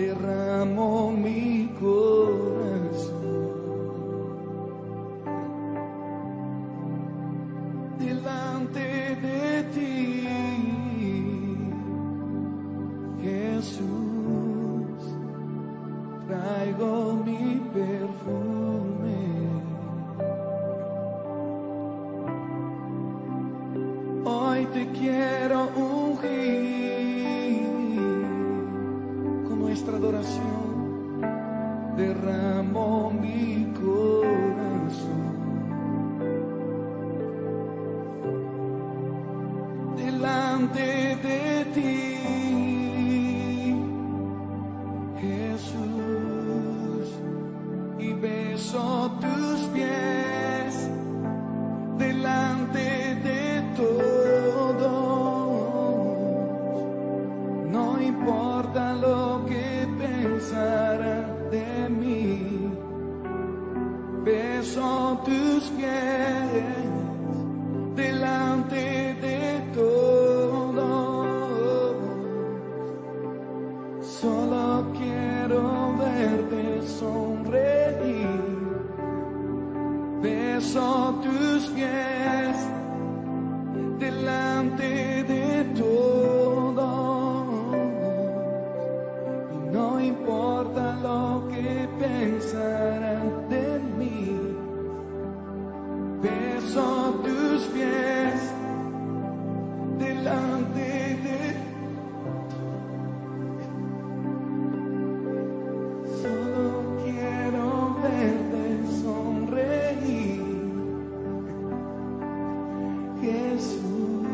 derramo mi corazón delante de ti, Jesús. Traigo mi perfume. Hoy te quiero ungir con nuestra adoración. Derramo mi corazón delante de ti, Jesús, y beso tus pies delante de todos. No importa lo que pensarán de mí, beso tus pies delante de todos. Solo quiero verte sonreír, beso tus pies delante de todos. Y no importa lo que pensarán de mí, beso tus pies delante de solo quiero verte sonreír, Jesús.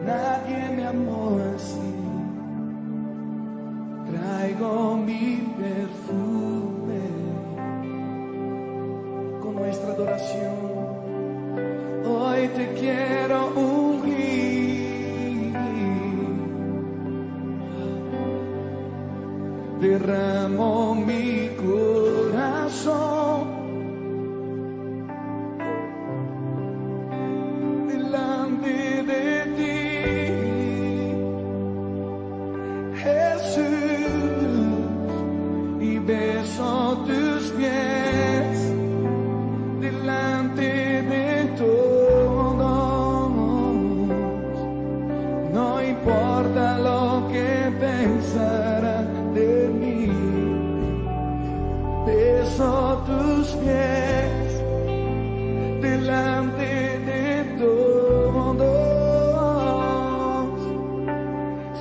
Nadie me amó así. Traigo mi perfume con nuestra adoración. Hoy te quiero ungir. Derramo mi corazón delante de ti, Jesús, y beso tus pies delante de todos. No importa lo que pensarán de mí, beso tus pies delante de todos.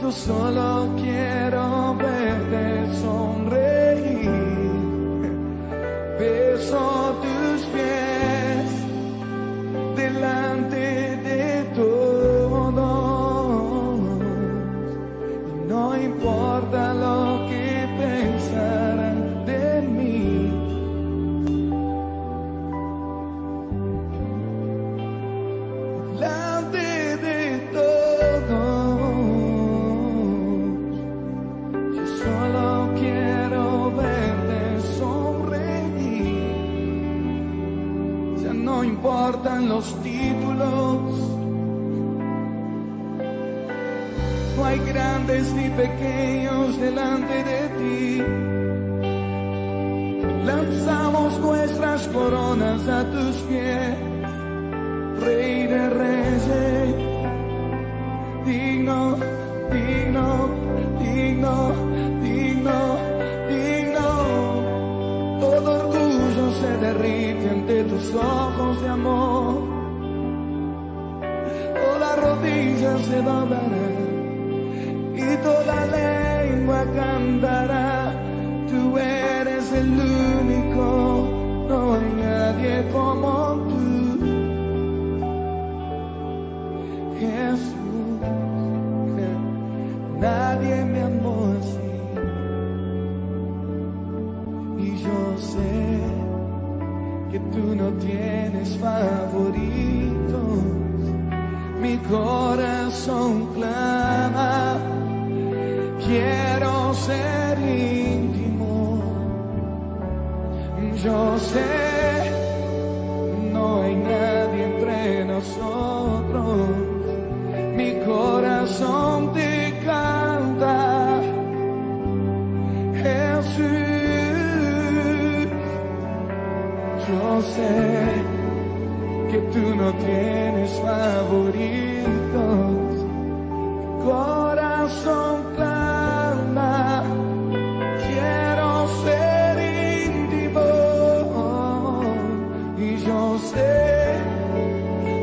Yo solo quiero verte sonreír, beso tus pies delante de todos. Y no importa lo que pensarán de mí, delante de todos. Yo solo quiero verte sonreír. Ya no importan los títulos, no hay grandes ni pequeños delante de ti. Lanzamos nuestras coronas a tus pies, Rey de Reyes, digno, digno, digno, digno, digno. Todo orgullo se derrite ante tus ojos de amor. Toda rodilla se doblará y toda lengua cantará. Tú eres el único, no hay nadie como tú, Jesús. Nadie me amó así, y yo sé que tú no tienes favoritos. Mi corazón clama, quiero ser íntimo. Yo sé, no hay nadie entre nosotros. Mi corazón te canta, sé que tú no tienes favoritos. Corazón clama, quiero ser íntimo. Y yo sé,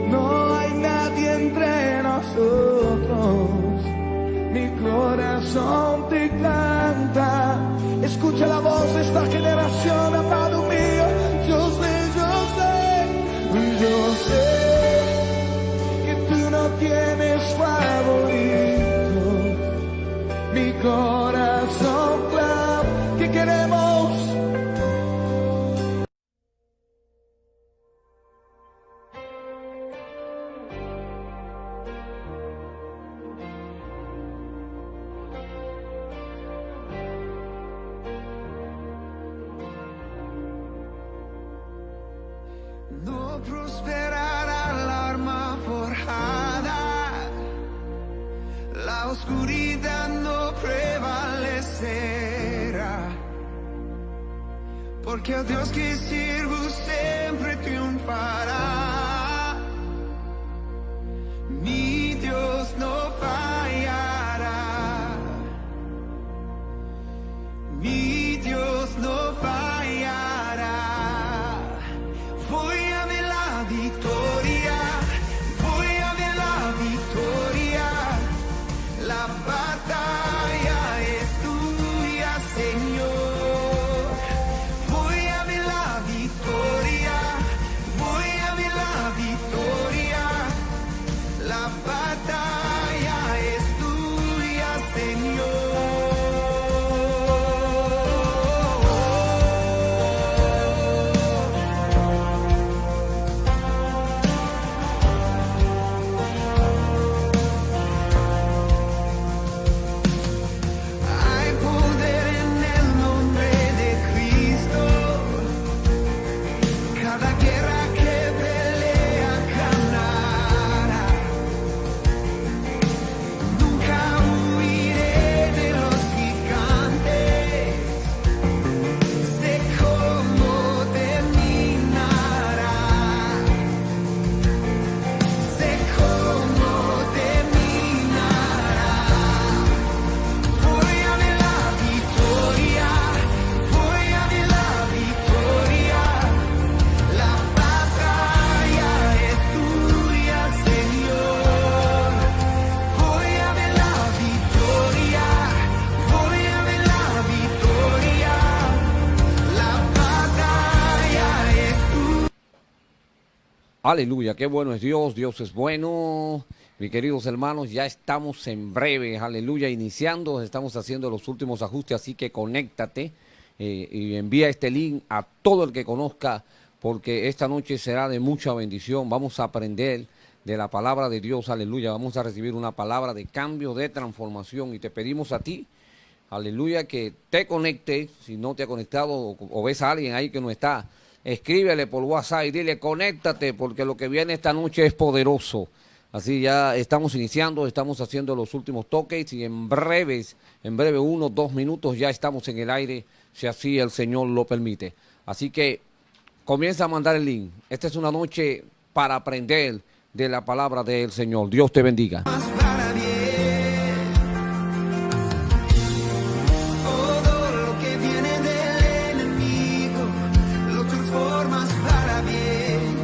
no hay nadie entre nosotros. Mi corazón te canta. Escucha la voz de esta generación, amado mío. Yo sé que tú no tienes favoritos. Mi corazón clama, ¿qué queremos? No prosperará la arma forjada, la oscuridad no prevalecerá, porque el Dios que sirvo siempre triunfará. Mi Dios no fallará, mi Dios no fallará. Voy a ver la victoria, voy a ver la victoria. La batalla es tuya, Señor. Voy a ver la victoria, voy a ver la victoria. La batalla es tuya, Señor. Hay poder en el nombre de Cristo. Cada guerra que pelea ganará. Nunca huiré de los gigantes. Sé cómo terminará. Sé cómo terminará. Voy a ver la victoria, voy a ver la victoria. La batalla es tuya, Señor. Voy a ver la victoria, voy a ver la victoria. La batalla es tuya. Aleluya, qué bueno es Dios, Dios es bueno. Mis queridos hermanos, ya estamos en breve, aleluya, iniciando, estamos haciendo los últimos ajustes, así que conéctate y envía este link a todo el que conozca, porque esta noche será de mucha bendición. Vamos a aprender de la palabra de Dios, aleluya, vamos a recibir una palabra de cambio, de transformación, y te pedimos a ti, aleluya, que te conecte. Si no te ha conectado o ves a alguien ahí que no está, escríbele por WhatsApp y dile, conéctate, porque lo que viene esta noche es poderoso. Así ya estamos iniciando, estamos haciendo los últimos toques y en breve, 1 o 2 minutos ya estamos en el aire, si así el Señor lo permite. Así que comienza a mandar el link. Esta es una noche para aprender de la palabra del Señor. Dios te bendiga. Más para bien. Todo lo que viene del enemigo lo transformas para bien,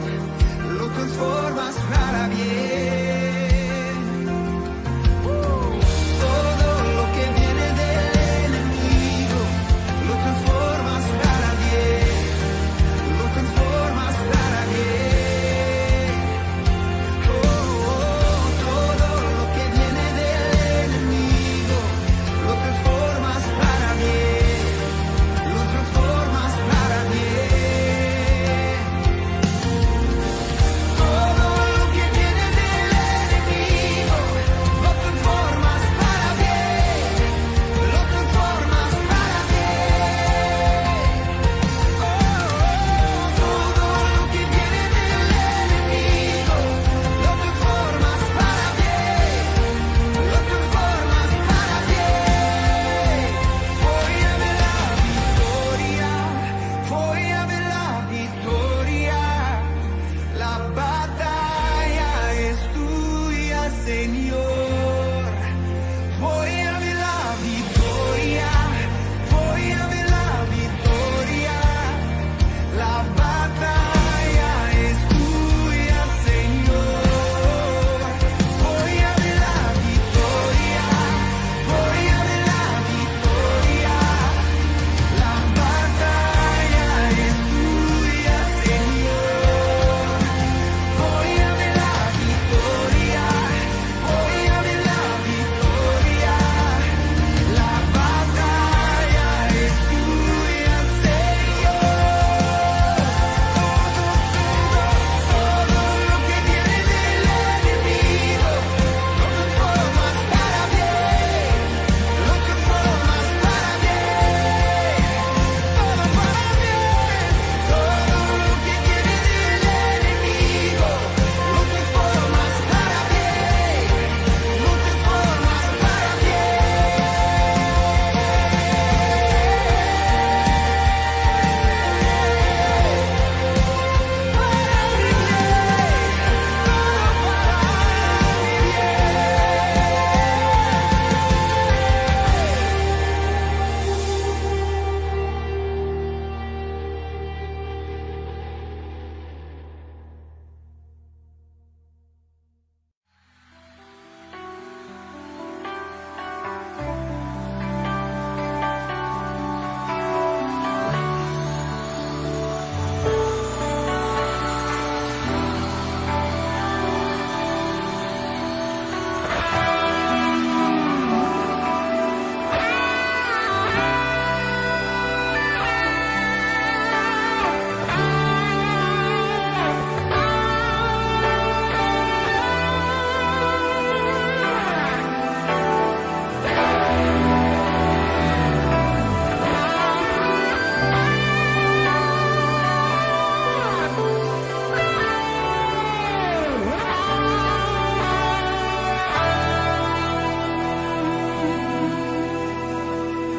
lo transformas para bien. Todo lo que viene del enemigo lo transformas para bien, lo transformas para bien. Todo lo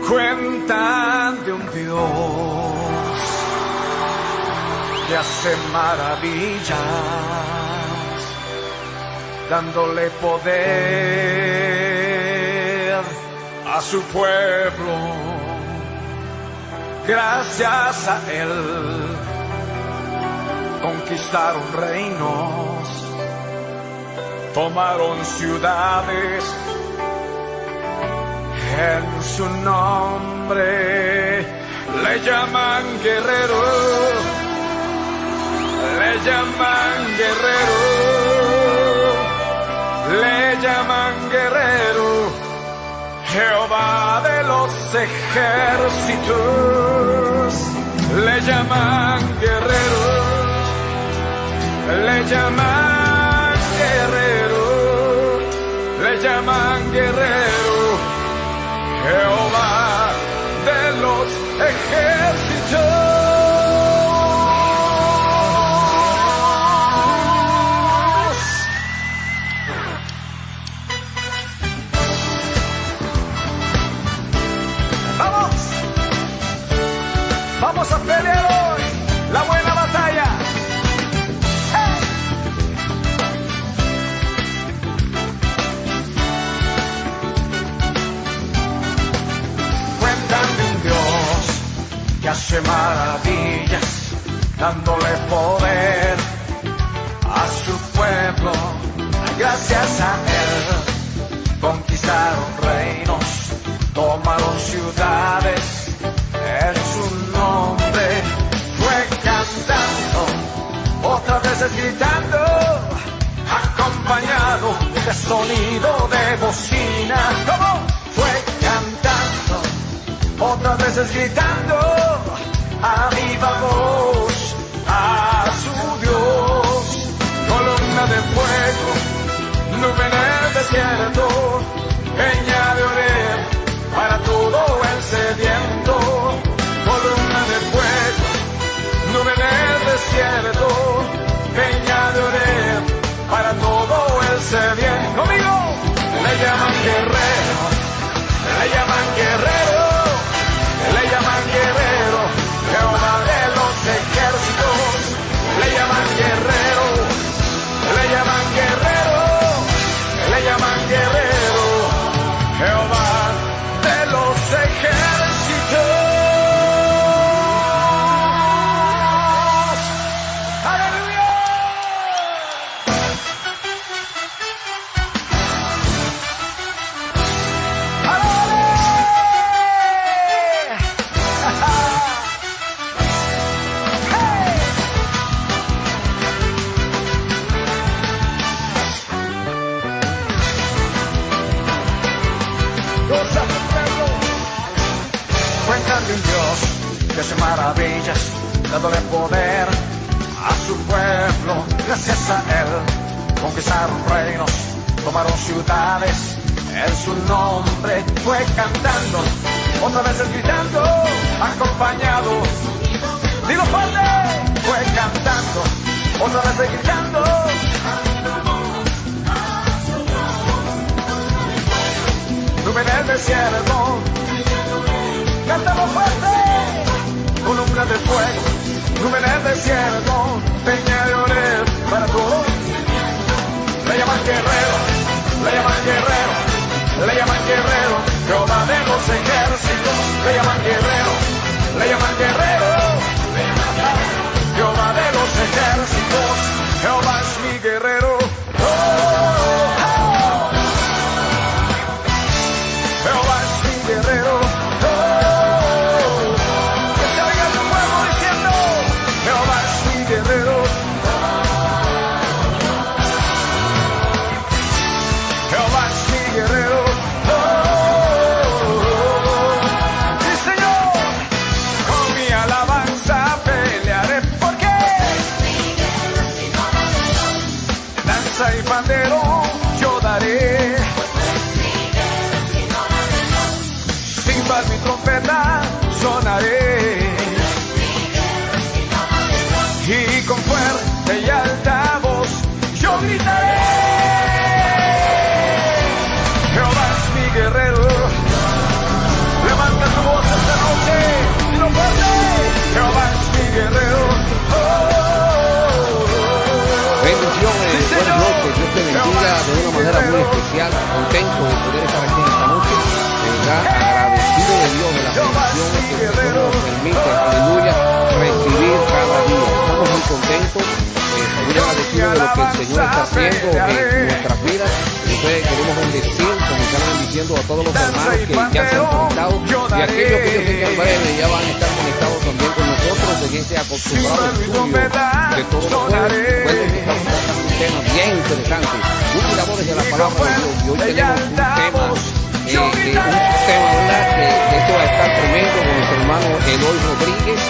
Cuentan de un Dios que hace maravillas, dándole poder a su pueblo. Gracias a él conquistaron reinos, tomaron ciudades. En su nombre le llaman guerrero, le llaman guerrero, le llaman guerrero, Jehová de los ejércitos, le llaman guerrero, le llaman guerrero, le llaman guerrero, Jehová de los ejércitos. ¡Vamos! ¡Vamos a pelear hoy la buena batalla! ¡Hey! Cuentan de un Dios que hace maravillas, dándole poder a su pueblo. Gracias a él conquistaron reinos, tomaron ciudades. En su nombre fue cantando, otras veces gritando, acompañado de sonido de bocina. ¿Cómo? Fue cantando, otras veces gritando a viva voz a su Dios. Columna de fuego, nube en el desierto, peña de Oreb para todo el sediento. Columna de fuego, nube en el desierto, peña de Oreb para todo el sediento. Conmigo, le llaman guerrero, le llaman guerrero, le llaman guerrero, Jehová de los ejércitos, le llaman guerrero, le llaman guerrero, le llaman guerrero, Jehová de los ejércitos. ¡Aleluya! Cuentan de un Dios que hace maravillas, dándole poder a su pueblo. Gracias a él conquistaron reinos, tomaron ciudades. En su nombre fue cantando, otras veces gritando, acompañado. Dilo fuerte, fue cantando, otras veces gritando. Nube en el desierto, cántalo fuerte. Columna de fuego, nube en el desierto, peña de Oreb para todos. Le llaman guerrero, le llaman guerrero, le llaman guerrero, Jehová de los ejércitos. Le llaman guerrero, le llaman guerrero, Jehová de los ejércitos. Jehová es mi guerrero. Jehová es mi guerrero. Que se oiga tu pueblo diciendo, Jehová es mi guerrero. Jehová es mi guerrero. Sí, Señor, con mi alabanza pelearé. ¿Por qué? Danza y pandero yo daré. Mi trompeta sonaré y con fuerte y alta voz yo gritaré. Jehová es mi guerrero. Levanta tu manera muy especial, contento de poder estar aquí en esta noche, de verdad agradecido de Dios de las bendiciones que el Señor nos permite, aleluya, recibir cada día. Estamos muy contentos, muy agradecidos de lo que el Señor está haciendo en nuestras vidas. Entonces queremos bendecir, como están bendiciendo a todos los hermanos que ya se han conectado y aquellos que yo sé que en breve ya van a estar conectados también con nosotros en este acostumbrado estudio de todos los jueves. Bueno, estamos tratando un tema bien interesante, cuidadores de la palabra de Dios, y hoy tenemos un tema, ¿verdad? Que esto va a estar tremendo con nuestro hermano Eloy Rodríguez,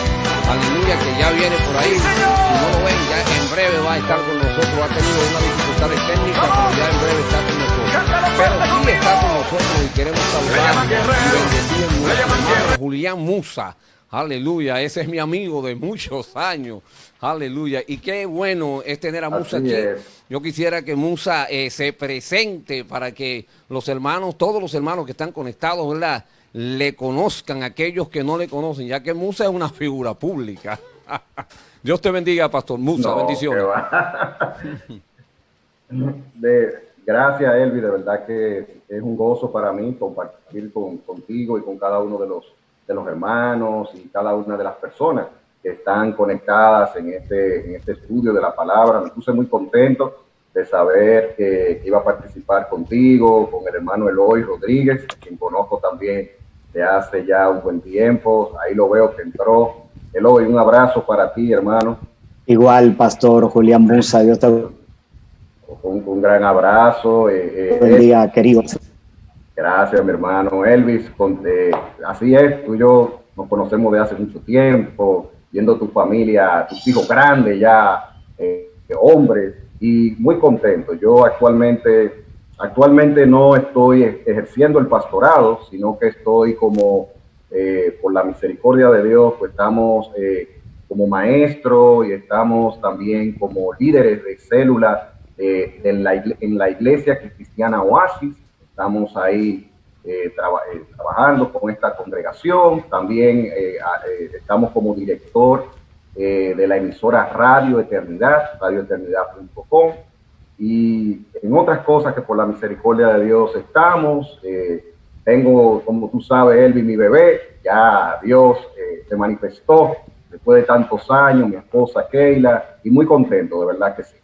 aleluya, que ya viene por ahí. Si no lo ven, ya en breve va a estar con nosotros. Ha tenido unas dificultades técnicas, pero ya en breve está con nosotros. Pero sí está con nosotros y queremos saludar y bendecir a nuestro hermano Julián Musa. Aleluya, ese es mi amigo de muchos años. Aleluya. Y qué bueno es tener a Musa aquí. Yo quisiera que Musa se presente para que los hermanos, todos los hermanos que están conectados, ¿verdad?, le conozcan a aquellos que no le conocen, ya que Musa es una figura pública. Dios te bendiga, Pastor Musa. No, bendiciones. Gracias, Elvis. De verdad que es un gozo para mí compartir contigo y con cada uno de los hermanos y cada una de las personas que están conectadas en este estudio de la palabra. Me puse muy contento de saber que iba a participar contigo, con el hermano Eloy Rodríguez, quien conozco también de hace ya un buen tiempo. Ahí lo veo que entró. Eloy, un abrazo para ti, hermano. Igual, Pastor Julián Musa, Dios te un gran abrazo. Buen día, querido. Gracias, mi hermano Elvis. Así es, tú y yo nos conocemos de hace mucho tiempo, viendo tu familia, tus hijos grandes ya, hombres, y muy contento. Yo actualmente no estoy ejerciendo el pastorado, sino que estoy como, por la misericordia de Dios, pues estamos como maestro y estamos también como líderes de células en la iglesia cristiana Oasis. Estamos ahí trabajando con esta congregación. También estamos como director de la emisora Radio Eternidad, radioeternidad.com, y en otras cosas que por la misericordia de Dios estamos. Tengo, como tú sabes, Elvi, mi bebé. Ya Dios se manifestó después de tantos años, mi esposa Keila, y muy contento, de verdad que sí.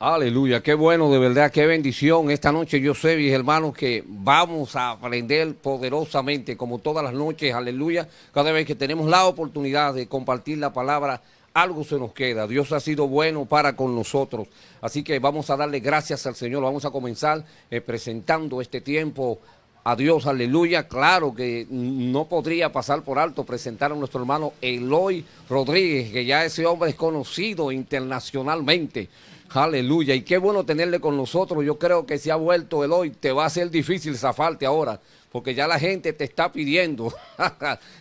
Aleluya, qué bueno, de verdad, qué bendición. Esta noche yo sé, mis hermanos, que vamos a aprender poderosamente, como todas las noches, aleluya. Cada vez que tenemos la oportunidad de compartir la palabra, algo se nos queda. Dios ha sido bueno para con nosotros. Así que vamos a darle gracias al Señor. Vamos a comenzar presentando este tiempo a Dios, aleluya. Claro que no podría pasar por alto presentar a nuestro hermano Eloy Rodríguez, que ya ese hombre es conocido internacionalmente. Aleluya, y qué bueno tenerle con nosotros. Yo creo que se ha vuelto Eloy, te va a ser difícil zafarte ahora, porque ya la gente te está pidiendo.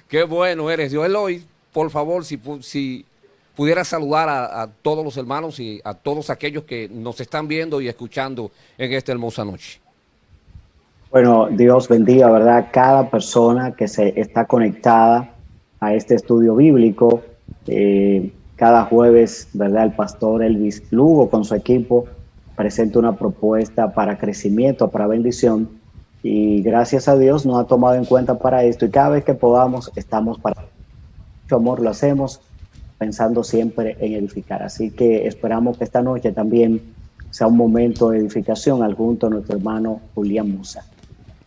Qué bueno eres. Yo, Eloy, por favor, si pudiera saludar a todos los hermanos y a todos aquellos que nos están viendo y escuchando en esta hermosa noche. Bueno, Dios bendiga, ¿verdad?, cada persona que se está conectada a este estudio bíblico. Cada jueves, ¿verdad?, el pastor Elvis Lugo con su equipo presenta una propuesta para crecimiento, para bendición, y gracias a Dios nos ha tomado en cuenta para esto, y cada vez que podamos estamos para mucho amor, lo hacemos pensando siempre en edificar. Así que esperamos que esta noche también sea un momento de edificación al junto a nuestro hermano Julián Musa.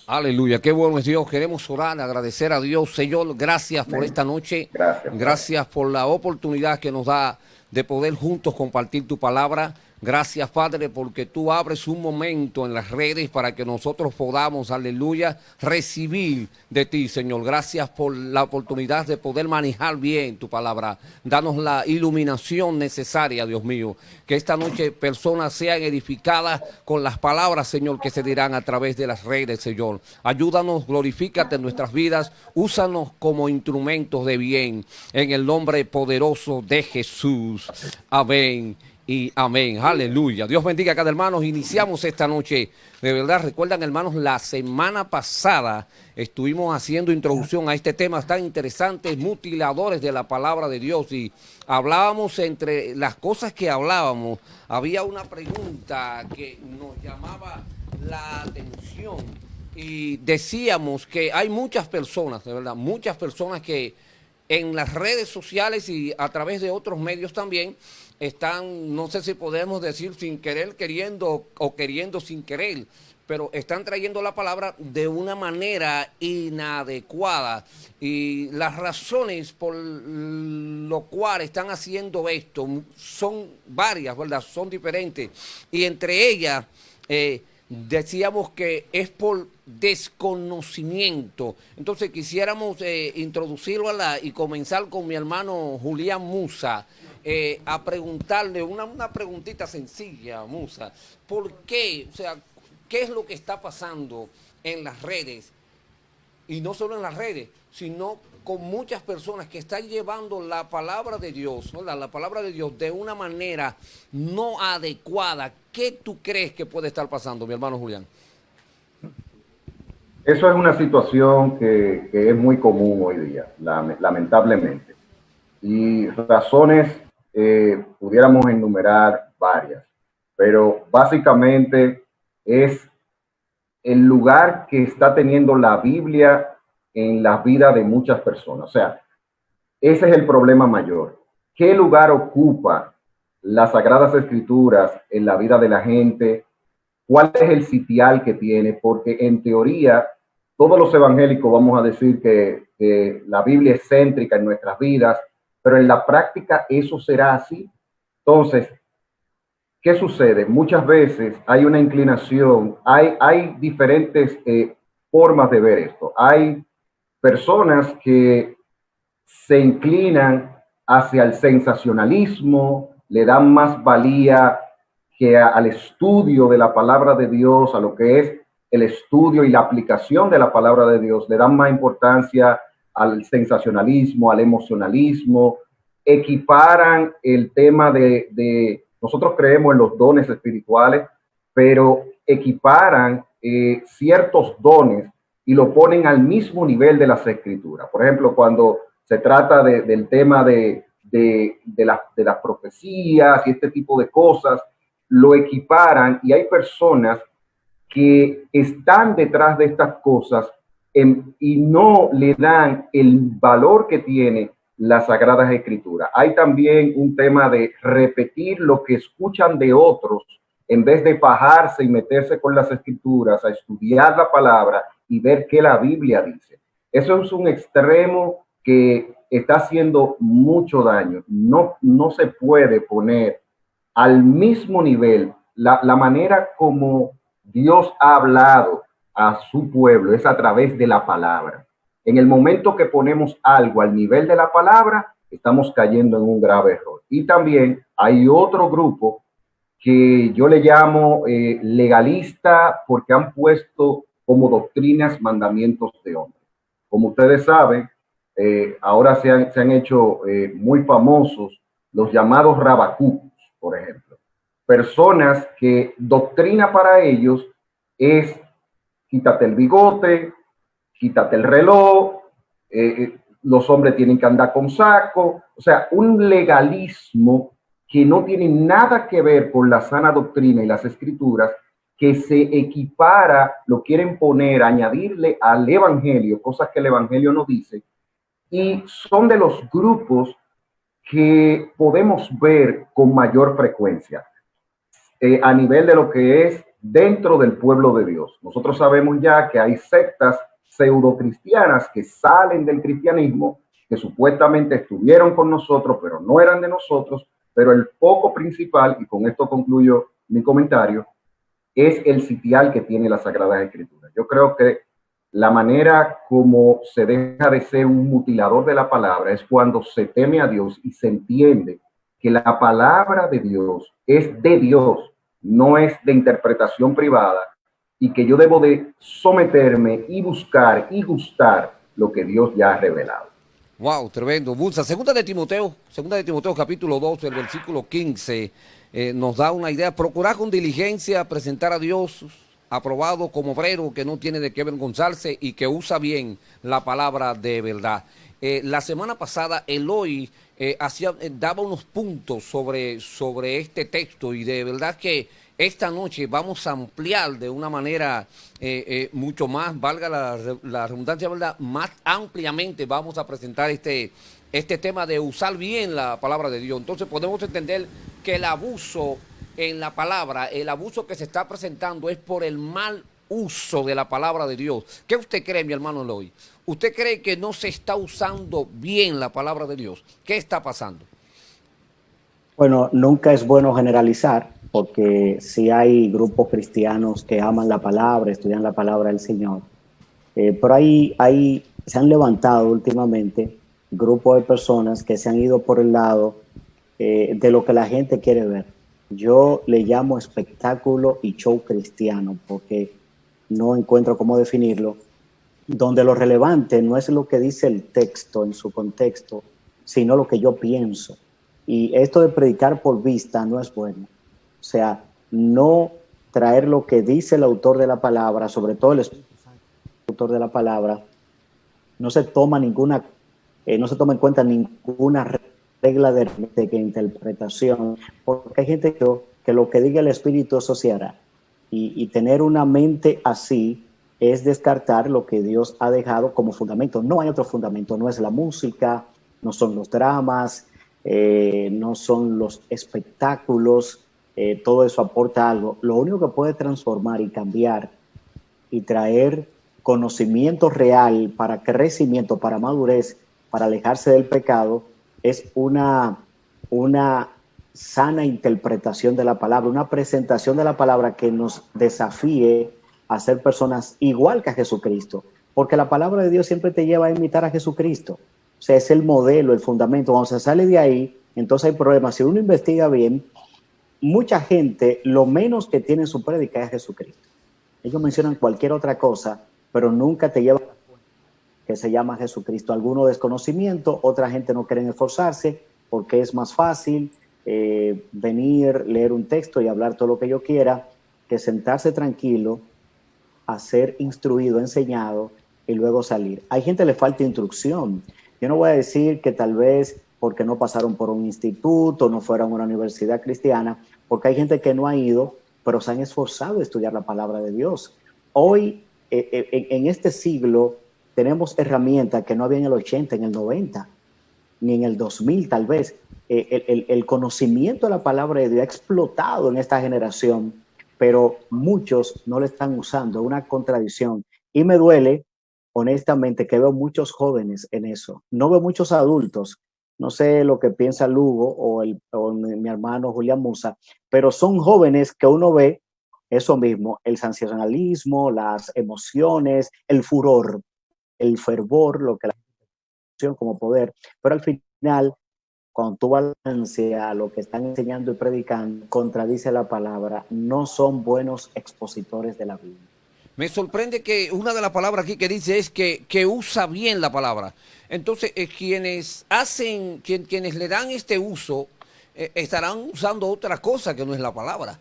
Aleluya, qué bueno es Dios. Queremos orar, agradecer a Dios. Señor, gracias por esta noche. Gracias por la oportunidad que nos da de poder juntos compartir tu palabra. Gracias, Padre, porque tú abres un momento en las redes para que nosotros podamos, aleluya, recibir de ti, Señor. Gracias por la oportunidad de poder manejar bien tu palabra. Danos la iluminación necesaria, Dios mío. Que esta noche personas sean edificadas con las palabras, Señor, que se dirán a través de las redes, Señor. Ayúdanos, glorifícate en nuestras vidas. Úsanos como instrumentos de bien. En el nombre poderoso de Jesús. Amén y amén. Aleluya. Dios bendiga a cada hermano. Iniciamos esta noche. De verdad, recuerdan, hermanos, la semana pasada estuvimos haciendo introducción a este tema tan interesante, mutiladores de la palabra de Dios. Y hablábamos, entre las cosas que hablábamos, había una pregunta que nos llamaba la atención. Y decíamos que hay muchas personas, de verdad, muchas personas que en las redes sociales y a través de otros medios también están, no sé si podemos decir sin querer, queriendo o queriendo sin querer, pero están trayendo la palabra de una manera inadecuada. Y las razones por lo cual están haciendo esto son varias, ¿verdad? Son diferentes. Y entre ellas, decíamos que es por desconocimiento. Entonces quisiéramos introducirlo y comenzar con mi hermano Julián Musa, a preguntarle una preguntita sencilla, Musa. ¿Por qué? O sea, ¿qué es lo que está pasando en las redes? Y no solo en las redes, sino con muchas personas que están llevando la palabra de Dios, ¿verdad? La palabra de Dios de una manera no adecuada. ¿Qué tú crees que puede estar pasando, mi hermano Julián? Eso es una situación que es muy común hoy día, lamentablemente. Y razones pudiéramos enumerar varias, pero básicamente es el lugar que está teniendo la Biblia en la vida de muchas personas. O sea, ese es el problema mayor. ¿Qué lugar ocupa las Sagradas Escrituras en la vida de la gente? ¿Cuál es el sitial que tiene? Porque en teoría, todos los evangélicos vamos a decir que la Biblia es céntrica en nuestras vidas, pero en la práctica eso será así. Entonces, ¿qué sucede? Muchas veces hay una inclinación, hay diferentes formas de ver esto. Hay personas que se inclinan hacia el sensacionalismo, le dan más valía que al estudio de la palabra de Dios, a lo que es el estudio y la aplicación de la palabra de Dios, le dan más importancia al sensacionalismo, al emocionalismo, equiparan el tema de nosotros creemos en los dones espirituales, pero equiparan ciertos dones y lo ponen al mismo nivel de las escrituras. Por ejemplo, cuando se trata del tema de las profecías y este tipo de cosas, lo equiparan y hay personas que están detrás de estas cosas y no le dan el valor que tiene las Sagradas Escrituras. Hay también un tema de repetir lo que escuchan de otros en vez de bajarse y meterse con las Escrituras, a estudiar la palabra y ver qué la Biblia dice. Eso es un extremo que está haciendo mucho daño. No se puede poner al mismo nivel la manera como Dios ha hablado a su pueblo, es a través de la palabra. En el momento que ponemos algo al nivel de la palabra, estamos cayendo en un grave error. Y también hay otro grupo que yo le llamo legalista, porque han puesto como doctrinas mandamientos de hombres. Como ustedes saben, ahora se han hecho muy famosos los llamados rabacucos, por ejemplo. Personas que doctrina para ellos es quítate el bigote, quítate el reloj, los hombres tienen que andar con saco. O sea, un legalismo que no tiene nada que ver con la sana doctrina y las escrituras, que se equipara, lo quieren poner, añadirle al evangelio, cosas que el evangelio no dice, y son de los grupos que podemos ver con mayor frecuencia a nivel de lo que es dentro del pueblo de Dios. Nosotros sabemos ya que hay sectas pseudocristianas que salen del cristianismo, que supuestamente estuvieron con nosotros, pero no eran de nosotros, pero el foco principal, y con esto concluyo mi comentario, es el sitial que tiene las Sagradas Escrituras. Yo creo que la manera como se deja de ser un mutilador de la palabra es cuando se teme a Dios y se entiende que la palabra de Dios es de Dios, no es de interpretación privada, y que yo debo de someterme y buscar y gustar lo que Dios ya ha revelado. Wow, tremendo. Bulsa, segunda de Timoteo capítulo 2, el versículo 15, nos da una idea. Procurar con diligencia presentar a Dios aprobado como obrero que no tiene de qué avergonzarse y que usa bien la palabra de verdad. La semana pasada Eloy daba unos puntos sobre este texto y de verdad que esta noche vamos a ampliar de una manera mucho más, valga la redundancia, ¿verdad? Más ampliamente vamos a presentar este tema de usar bien la palabra de Dios. Entonces podemos entender que el abuso en la palabra, el abuso que se está presentando es por el mal uso de la palabra de Dios. ¿Qué usted cree, mi hermano Eloy? ¿Usted cree que no se está usando bien la palabra de Dios? ¿Qué está pasando? Bueno, nunca es bueno generalizar, porque sí hay grupos cristianos que aman la palabra, estudian la palabra del Señor, pero se han levantado últimamente grupos de personas que se han ido por el lado de lo que la gente quiere ver. Yo le llamo espectáculo y show cristiano, porque no encuentro cómo definirlo, donde lo relevante no es lo que dice el texto en su contexto, sino lo que yo pienso. Y esto de predicar por vista no es bueno. O sea, no traer lo que dice el autor de la palabra, sobre todo el autor de la palabra, no se toma en cuenta ninguna regla de interpretación, porque hay gente que lo que diga el Espíritu eso se hará. Y tener una mente así es descartar lo que Dios ha dejado como fundamento. No hay otro fundamento, no es la música, no son los dramas, no son los espectáculos, todo eso aporta algo. Lo único que puede transformar y cambiar y traer conocimiento real para crecimiento, para madurez, para alejarse del pecado, es una sana interpretación de la palabra, una presentación de la palabra que nos desafíe a ser personas igual que a Jesucristo, porque la palabra de Dios siempre te lleva a imitar a Jesucristo. O sea, es el modelo, el fundamento. Cuando se sale de ahí, entonces hay problemas. Si uno investiga bien, mucha gente lo menos que tiene en su prédica es a Jesucristo. Ellos mencionan cualquier otra cosa, pero nunca te llevan que se llama Jesucristo. Alguno desconocimiento, otra gente no quiere esforzarse porque es más fácil venir, leer un texto y hablar todo lo que yo quiera, que sentarse tranquilo, a ser instruido, enseñado y luego salir. Hay gente que le falta instrucción. Yo no voy a decir que tal vez porque no pasaron por un instituto, no fueron a una universidad cristiana, porque hay gente que no ha ido, pero se han esforzado a estudiar la palabra de Dios. Hoy, en este siglo, tenemos herramientas que no había en el 80, en el 90, ni en el 2000 tal vez. El conocimiento de la palabra de Dios ha explotado en esta generación, pero muchos no lo están usando, es una contradicción. Y me duele, honestamente, que veo muchos jóvenes en eso. No veo muchos adultos. No sé lo que piensa Lugo o mi hermano Julián Musa, pero son jóvenes que uno ve eso mismo, el sensacionalismo, las emociones, el furor, el fervor, lo que la emoción como poder, pero al final, cuando tú balanceas lo que están enseñando y predicando, contradice la palabra, no son buenos expositores de la Biblia. Me sorprende que una de las palabras aquí que dice es que usa bien la palabra. Entonces, quienes le dan este uso, estarán usando otra cosa que no es la palabra.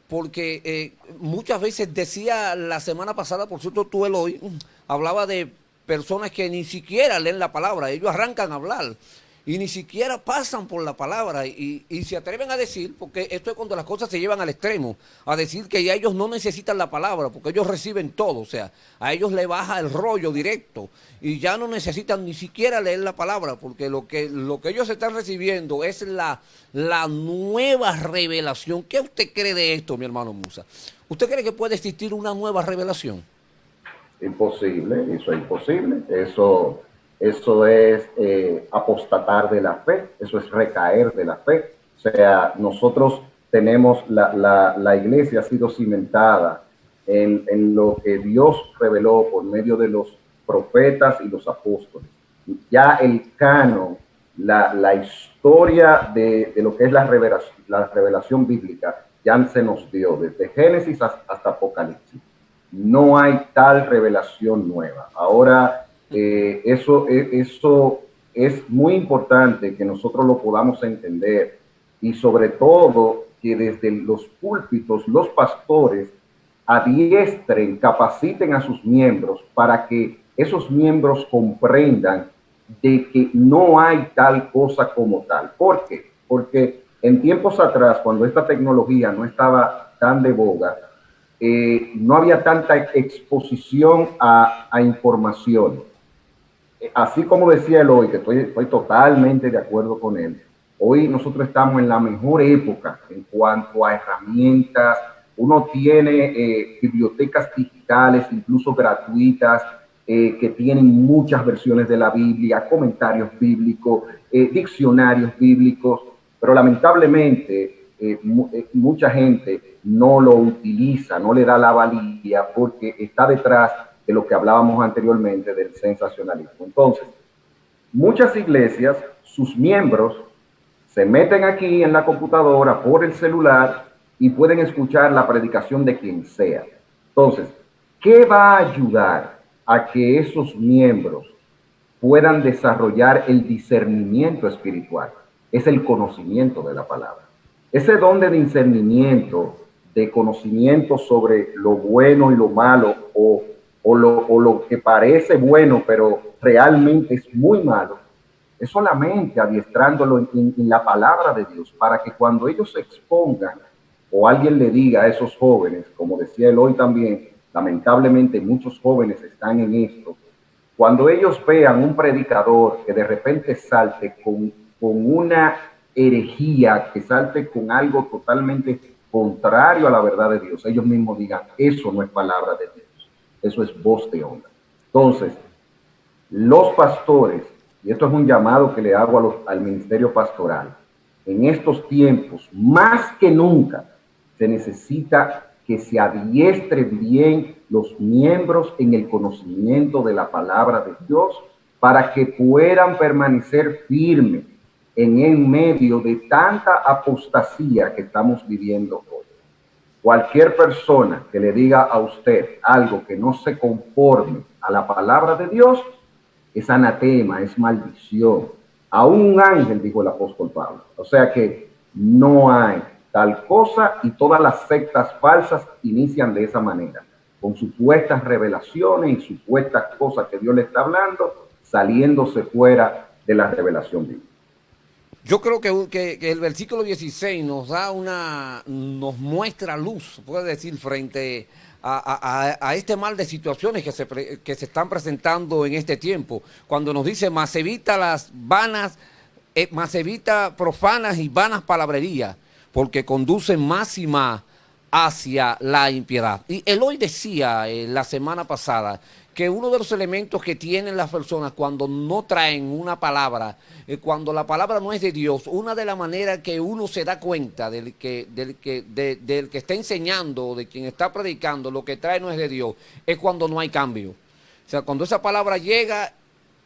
Porque muchas veces decía la semana pasada, por cierto, tú Eloy, hablaba de personas que ni siquiera leen la palabra, ellos arrancan a hablar y ni siquiera pasan por la palabra y se atreven a decir, porque esto es cuando las cosas se llevan al extremo, a decir que ya ellos no necesitan la palabra, porque ellos reciben todo, o sea, a ellos le baja el rollo directo y ya no necesitan ni siquiera leer la palabra, porque lo que ellos están recibiendo es la nueva revelación. ¿Qué usted cree de esto, mi hermano Musa? ¿Usted cree que puede existir una nueva revelación? Imposible, eso es imposible. Eso es apostatar de la fe, eso es recaer de la fe. O sea, nosotros tenemos, la iglesia ha sido cimentada en lo que Dios reveló por medio de los profetas y los apóstoles. Ya el canon, la historia de lo que es la revelación bíblica, ya se nos dio desde Génesis hasta Apocalipsis. No hay tal revelación nueva. Ahora, eso es muy importante que nosotros lo podamos entender y sobre todo que desde los púlpitos los pastores adiestren, capaciten a sus miembros para que esos miembros comprendan de que no hay tal cosa como tal. ¿Por qué? Porque en tiempos atrás, cuando esta tecnología no estaba tan de boga, no había tanta exposición a información. Así como decía Eloy, que estoy totalmente de acuerdo con él, hoy nosotros estamos en la mejor época en cuanto a herramientas. Uno tiene bibliotecas digitales, incluso gratuitas, que tienen muchas versiones de la Biblia, comentarios bíblicos, diccionarios bíblicos, pero lamentablemente mucha gente no lo utiliza, no le da la valía porque está detrás de lo que hablábamos anteriormente del sensacionalismo. Entonces, muchas iglesias, sus miembros se meten aquí en la computadora por el celular y pueden escuchar la predicación de quien sea. Entonces, ¿qué va a ayudar a que esos miembros puedan desarrollar el discernimiento espiritual? Es el conocimiento de la palabra. Ese don de discernimiento, de conocimiento sobre lo bueno y lo malo, o lo que parece bueno, pero realmente es muy malo, es solamente adiestrándolo en la palabra de Dios, para que cuando ellos se expongan o alguien le diga a esos jóvenes, como decía él hoy también, lamentablemente muchos jóvenes están en esto, cuando ellos vean un predicador que de repente salte con una herejía, que salte con algo totalmente contrario a la verdad de Dios, ellos mismos digan, eso no es palabra de Dios. Eso es voz de hombre. Entonces, los pastores, y esto es un llamado que le hago al ministerio pastoral, en estos tiempos, más que nunca, se necesita que se adiestren bien los miembros en el conocimiento de la palabra de Dios para que puedan permanecer firmes en medio de tanta apostasía que estamos viviendo hoy. Cualquier persona que le diga a usted algo que no se conforme a la palabra de Dios, es anatema, es maldición. Aún un ángel, dijo el apóstol Pablo. O sea que no hay tal cosa y todas las sectas falsas inician de esa manera, con supuestas revelaciones y supuestas cosas que Dios le está hablando, saliéndose fuera de la revelación bíblica. Yo creo que el versículo 16 nos muestra luz, puede decir, frente a este mal de situaciones que se están presentando en este tiempo. Cuando nos dice, más evita las vanas, más evita profanas y vanas palabrerías, porque conducen más y más hacia la impiedad. Y Eloy decía la semana pasada que uno de los elementos que tienen las personas cuando no traen una palabra, cuando la palabra no es de Dios, una de las maneras que uno se da cuenta del que está enseñando, de quien está predicando, lo que trae no es de Dios, es cuando no hay cambio. O sea, cuando esa palabra llega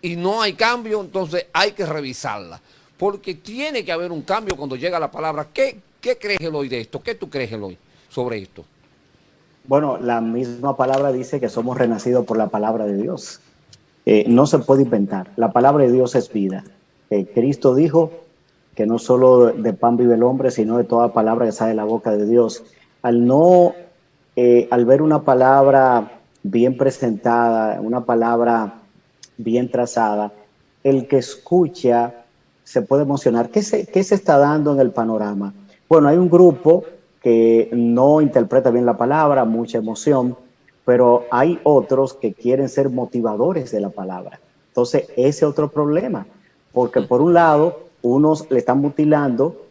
y no hay cambio, entonces hay que revisarla. Porque tiene que haber un cambio cuando llega la palabra. ¿Qué crees, Eloy, de esto? ¿Qué tú crees, Eloy, sobre esto? Bueno, la misma palabra dice que somos renacidos por la palabra de Dios. No se puede inventar. La palabra de Dios es vida. Cristo dijo que no solo de pan vive el hombre, sino de toda palabra que sale de la boca de Dios. Al ver una palabra bien presentada, una palabra bien trazada, el que escucha se puede emocionar. ¿Qué se está dando en el panorama? Bueno, hay un grupo que no interpreta bien la palabra, mucha emoción, pero hay otros que quieren ser motivadores de la palabra. Entonces, ese es otro problema, porque por un lado, unos le están mutilando,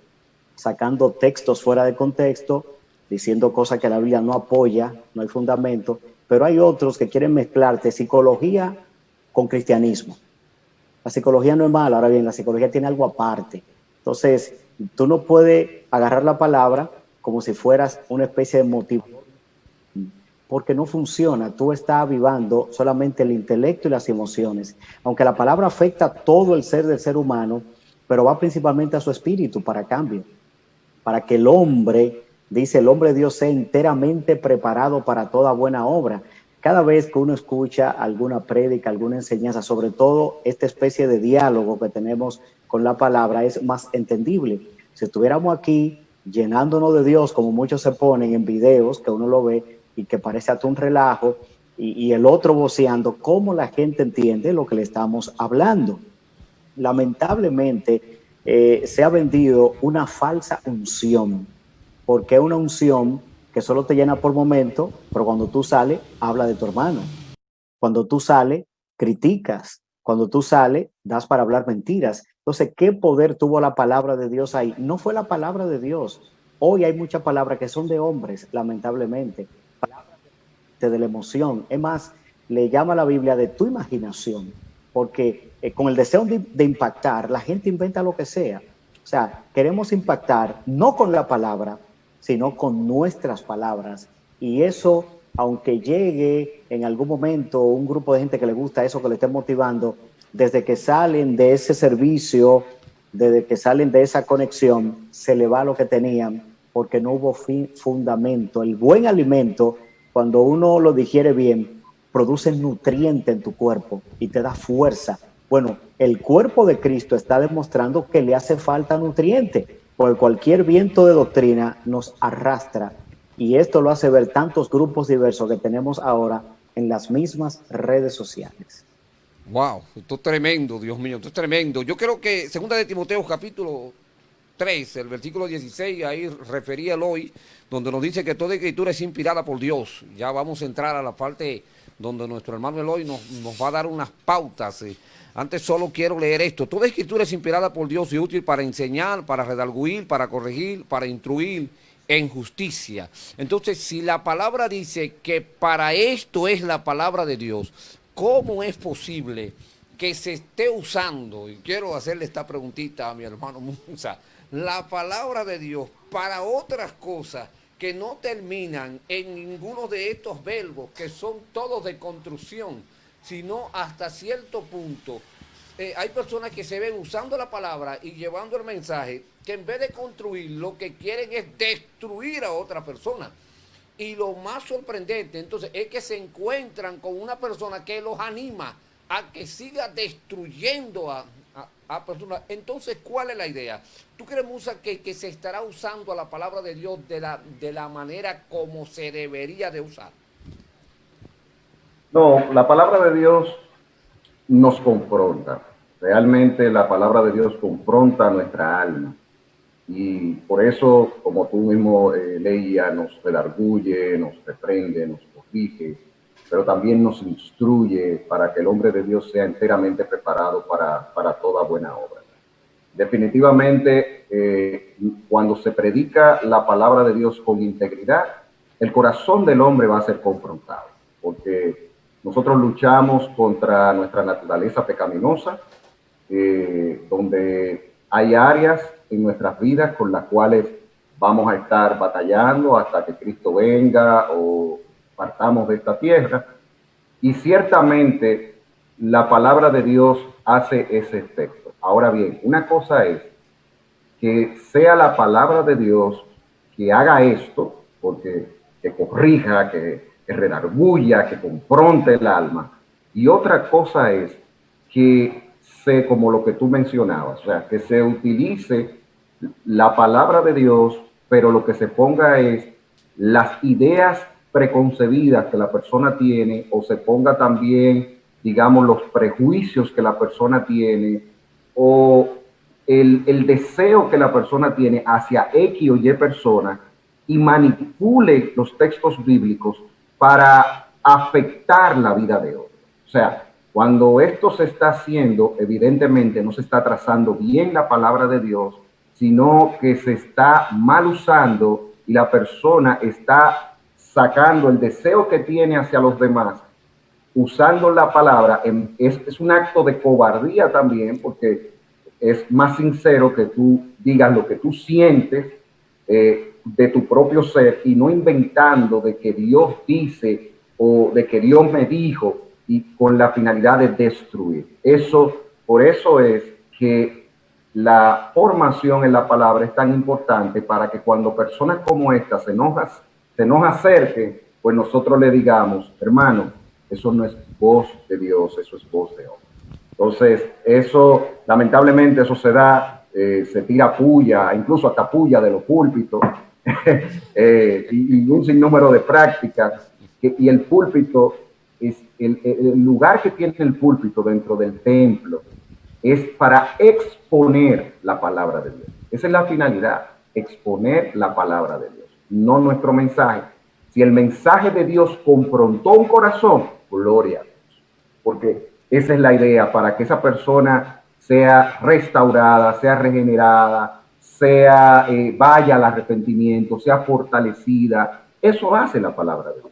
sacando textos fuera de contexto, diciendo cosas que la Biblia no apoya, no hay fundamento, pero hay otros que quieren mezclarte psicología con cristianismo. La psicología no es mala, ahora bien, la psicología tiene algo aparte. Entonces, tú no puedes agarrar la palabra como si fueras una especie de motivo, porque no funciona. Tú estás avivando solamente el intelecto y las emociones, aunque la palabra afecta a todo el ser del ser humano, pero va principalmente a su espíritu para cambio, para que el hombre, dice el hombre de Dios, sea enteramente preparado para toda buena obra. cada vez que uno escucha alguna prédica, alguna enseñanza, sobre todo esta especie de diálogo que tenemos con la palabra, es más entendible. Si estuviéramos aquí llenándonos de Dios, como muchos se ponen en videos, que uno lo ve y que parece hasta un relajo, y el otro voceando, ¿cómo la gente entiende lo que le estamos hablando? Lamentablemente, se ha vendido una falsa unción, porque es una unción que solo te llena por momento, pero cuando tú sales, habla de tu hermano. Cuando tú sales, criticas. Cuando tú sales, das para hablar mentiras. Entonces, ¿qué poder tuvo la palabra de Dios ahí? No fue la palabra de Dios. Hoy hay muchas palabras que son de hombres, lamentablemente. Palabras de la emoción. Es más, le llama a la Biblia de tu imaginación, porque con el deseo de impactar, la gente inventa lo que sea. O sea, queremos impactar no con la palabra, sino con nuestras palabras. Y eso, aunque llegue en algún momento un grupo de gente que le gusta eso, que le esté motivando, desde que salen de ese servicio, desde que salen de esa conexión, se le va lo que tenían, porque no hubo fundamento. El buen alimento, cuando uno lo digiere bien, produce nutriente en tu cuerpo y te da fuerza. Bueno, el cuerpo de Cristo está demostrando que le hace falta nutriente, porque cualquier viento de doctrina nos arrastra, y esto lo hace ver tantos grupos diversos que tenemos ahora en las mismas redes sociales. Wow, esto es tremendo, Dios mío, esto es tremendo. Yo creo que 2 de Timoteo capítulo 3, el versículo 16, ahí refería Eloy, donde nos dice que toda escritura es inspirada por Dios. Ya vamos a entrar a la parte donde nuestro hermano Eloy nos va a dar unas pautas. Antes solo quiero leer esto. Toda escritura es inspirada por Dios y útil para enseñar, para redarguir, para corregir, para instruir en justicia. Entonces, si la palabra dice que para esto es la palabra de Dios, ¿cómo es posible que se esté usando, y quiero hacerle esta preguntita a mi hermano Musa, la palabra de Dios para otras cosas que no terminan en ninguno de estos verbos, que son todos de construcción, sino hasta cierto punto? Hay personas que se ven usando la palabra y llevando el mensaje, que en vez de construir, lo que quieren es destruir a otra persona. Y lo más sorprendente, entonces, es que se encuentran con una persona que los anima a que siga destruyendo a personas. Entonces, ¿cuál es la idea? ¿Tú crees, Musa, que se estará usando a la palabra de Dios de la manera como se debería de usar? No, la palabra de Dios nos confronta. Realmente la palabra de Dios confronta nuestra alma. Y por eso, como tú mismo leías, nos redarguye, nos reprende, nos corrige, pero también nos instruye para que el hombre de Dios sea enteramente preparado para toda buena obra. Definitivamente, cuando se predica la palabra de Dios con integridad, el corazón del hombre va a ser confrontado, porque nosotros luchamos contra nuestra naturaleza pecaminosa, donde hay áreas en nuestras vidas con las cuales vamos a estar batallando hasta que Cristo venga o partamos de esta tierra. Y ciertamente la palabra de Dios hace ese efecto. Ahora bien, una cosa es que sea la palabra de Dios que haga esto, porque que corrija, que redarguya, que confronte el alma. Y otra cosa es que como lo que tú mencionabas, o sea, que se utilice la palabra de Dios, pero lo que se ponga es las ideas preconcebidas que la persona tiene, o se ponga también, digamos, los prejuicios que la persona tiene, o el deseo que la persona tiene hacia X o Y persona, y manipule los textos bíblicos para afectar la vida de otros. O sea, cuando esto se está haciendo, evidentemente no se está trazando bien la palabra de Dios, sino que se está mal usando y la persona está sacando el deseo que tiene hacia los demás, usando la palabra. Es un acto de cobardía también, porque es más sincero que tú digas lo que tú sientes de tu propio ser, y no inventando de que Dios dice o de que Dios me dijo, y con la finalidad de destruir. Por eso es que la formación en la palabra es tan importante, para que cuando personas como esta se nos acerquen, pues nosotros le digamos, hermano, eso no es voz de Dios, eso es voz de hombre. Entonces, eso, lamentablemente, eso se da, se tira puya, incluso hasta puya de los púlpitos, y un sinnúmero de prácticas, y el púlpito, es el lugar que tiene el púlpito dentro del templo, es para exponer la palabra de Dios. Esa es la finalidad, exponer la palabra de Dios, no nuestro mensaje. Si el mensaje de Dios confrontó un corazón, gloria a Dios, porque esa es la idea, para que esa persona sea restaurada, sea regenerada, vaya al arrepentimiento, sea fortalecida. Eso hace la palabra de Dios.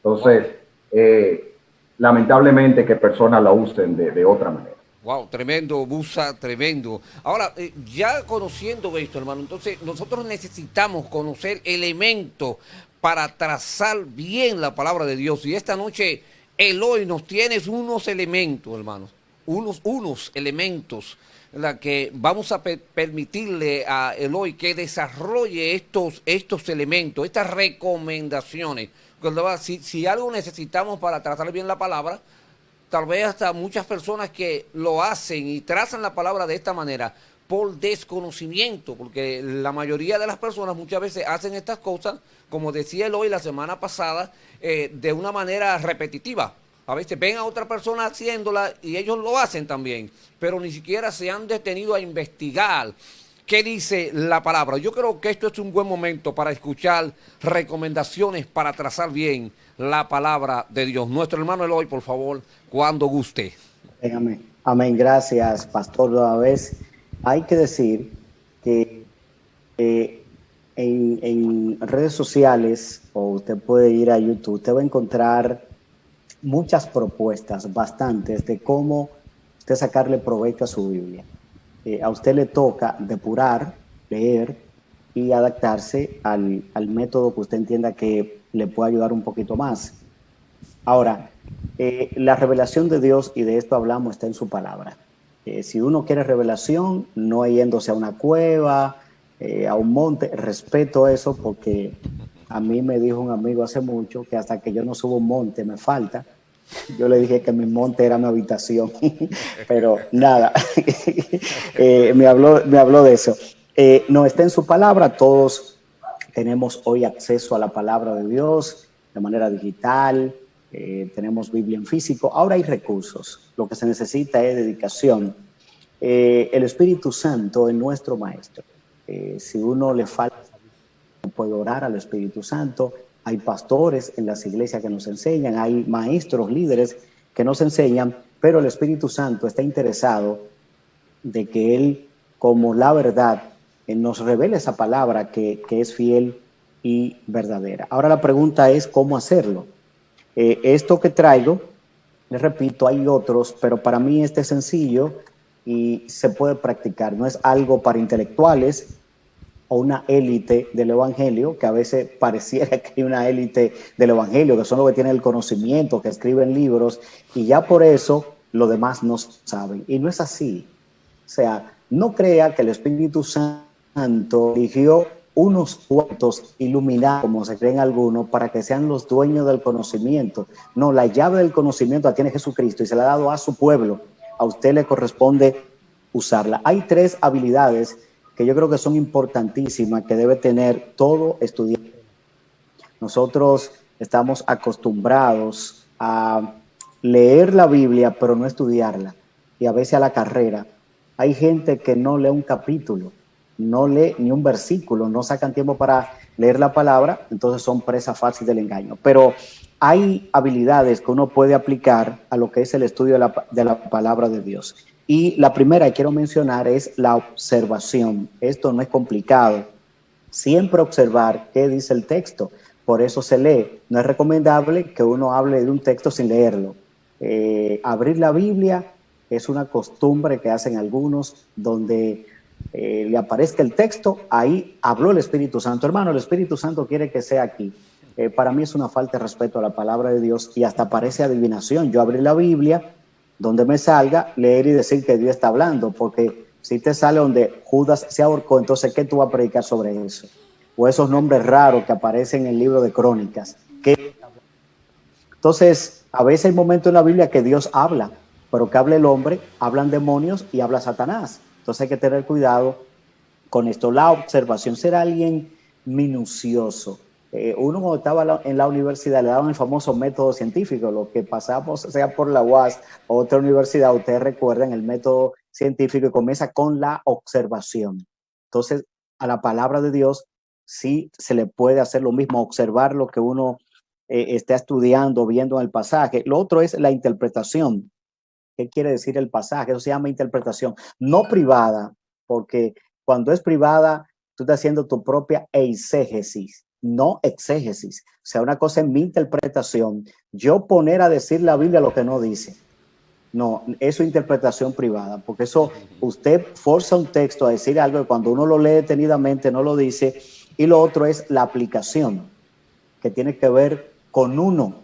Entonces, lamentablemente que personas la usen de otra manera. Wow, tremendo, Busa, tremendo. Ahora, ya conociendo esto, hermano, entonces nosotros necesitamos conocer elementos para trazar bien la palabra de Dios. Y esta noche, Eloy, nos tienes unos elementos, hermanos, unos elementos, la que vamos a permitirle a Eloy que desarrolle estos elementos, estas recomendaciones. Si algo necesitamos para trazar bien la palabra, tal vez hasta muchas personas que lo hacen y trazan la palabra de esta manera por desconocimiento, porque la mayoría de las personas muchas veces hacen estas cosas, como decía Eloy la semana pasada, de una manera repetitiva. A veces ven a otra persona haciéndola y ellos lo hacen también, pero ni siquiera se han detenido a investigar qué dice la palabra. Yo creo que esto es un buen momento para escuchar recomendaciones para trazar bien la palabra de Dios. Nuestro hermano Eloy, por favor, cuando guste. Amén. Amén. Gracias, pastor. Una vez hay que decir que en redes sociales, o usted puede ir a YouTube, usted va a encontrar muchas propuestas, bastantes, de cómo usted sacarle provecho a su Biblia. A usted le toca depurar, leer y adaptarse al método que usted entienda que le puede ayudar un poquito más. Ahora, la revelación de Dios, y de esto hablamos, está en su palabra. Si uno quiere revelación, no yéndose a una cueva, a un monte, respeto eso, porque a mí me dijo un amigo hace mucho que hasta que yo no subo un monte me falta. Yo le dije que mi monte era mi habitación, pero nada, me habló de eso. No, está en su palabra. Todos tenemos hoy acceso a la palabra de Dios de manera digital, tenemos Biblia en físico. Ahora hay recursos, lo que se necesita es dedicación. El Espíritu Santo es nuestro maestro. Si uno le falta, puede orar al Espíritu Santo. Hay pastores en las iglesias que nos enseñan, hay maestros, líderes que nos enseñan, pero el Espíritu Santo está interesado de que Él, como la verdad, nos revele esa palabra que es fiel y verdadera. Ahora la pregunta es cómo hacerlo. Esto que traigo, les repito, hay otros, pero para mí este es sencillo y se puede practicar. No es algo para intelectuales o una élite del evangelio, que a veces pareciera que hay una élite del evangelio, que son los que tienen el conocimiento, que escriben libros, y ya por eso los demás no saben. Y no es así. O sea, no crea que el Espíritu Santo eligió unos cuantos iluminados, como se creen algunos, para que sean los dueños del conocimiento. No, la llave del conocimiento la tiene Jesucristo y se la ha dado a su pueblo. A usted le corresponde usarla. Hay 3 habilidades que yo creo que son importantísimas, que debe tener todo estudiante. Nosotros estamos acostumbrados a leer la Biblia, pero no estudiarla, y a veces a la carrera. Hay gente que no lee un capítulo, no lee ni un versículo, no sacan tiempo para leer la palabra, entonces son presa fácil del engaño. Pero hay habilidades que uno puede aplicar a lo que es el estudio de la palabra de Dios. Y la primera que quiero mencionar es la observación. Esto no es complicado. Siempre observar qué dice el texto. Por eso se lee. No es recomendable que uno hable de un texto sin leerlo. Abrir la Biblia es una costumbre que hacen algunos, donde le aparezca el texto, ahí habló el Espíritu Santo. Hermano, el Espíritu Santo quiere que sea aquí. Para mí es una falta de respeto a la palabra de Dios y hasta parece adivinación. Yo abrí la Biblia, donde me salga, leer y decir que Dios está hablando, porque si te sale donde Judas se ahorcó, entonces ¿qué tú vas a predicar sobre eso? O esos nombres raros que aparecen en el libro de Crónicas. ¿Qué Entonces, a veces hay momentos en la Biblia que Dios habla, pero que habla el hombre, hablan demonios y habla Satanás. Entonces hay que tener cuidado con esto. La observación, ser alguien minucioso. Uno cuando estaba en la universidad le daban el famoso método científico, lo que pasamos, sea por la UAS o otra universidad, ustedes recuerdan el método científico y comienza con la observación. Entonces, a la palabra de Dios sí se le puede hacer lo mismo, observar lo que uno está estudiando, viendo en el pasaje. Lo otro es la interpretación. ¿Qué quiere decir el pasaje? Eso se llama interpretación, no privada, porque cuando es privada, tú estás haciendo tu propia eisegesis, no exégesis. O sea, una cosa es mi interpretación, yo poner a decir la Biblia lo que no dice. No, eso es interpretación privada, porque eso usted forza un texto a decir algo y cuando uno lo lee detenidamente no lo dice. Y lo otro es la aplicación, que tiene que ver con uno.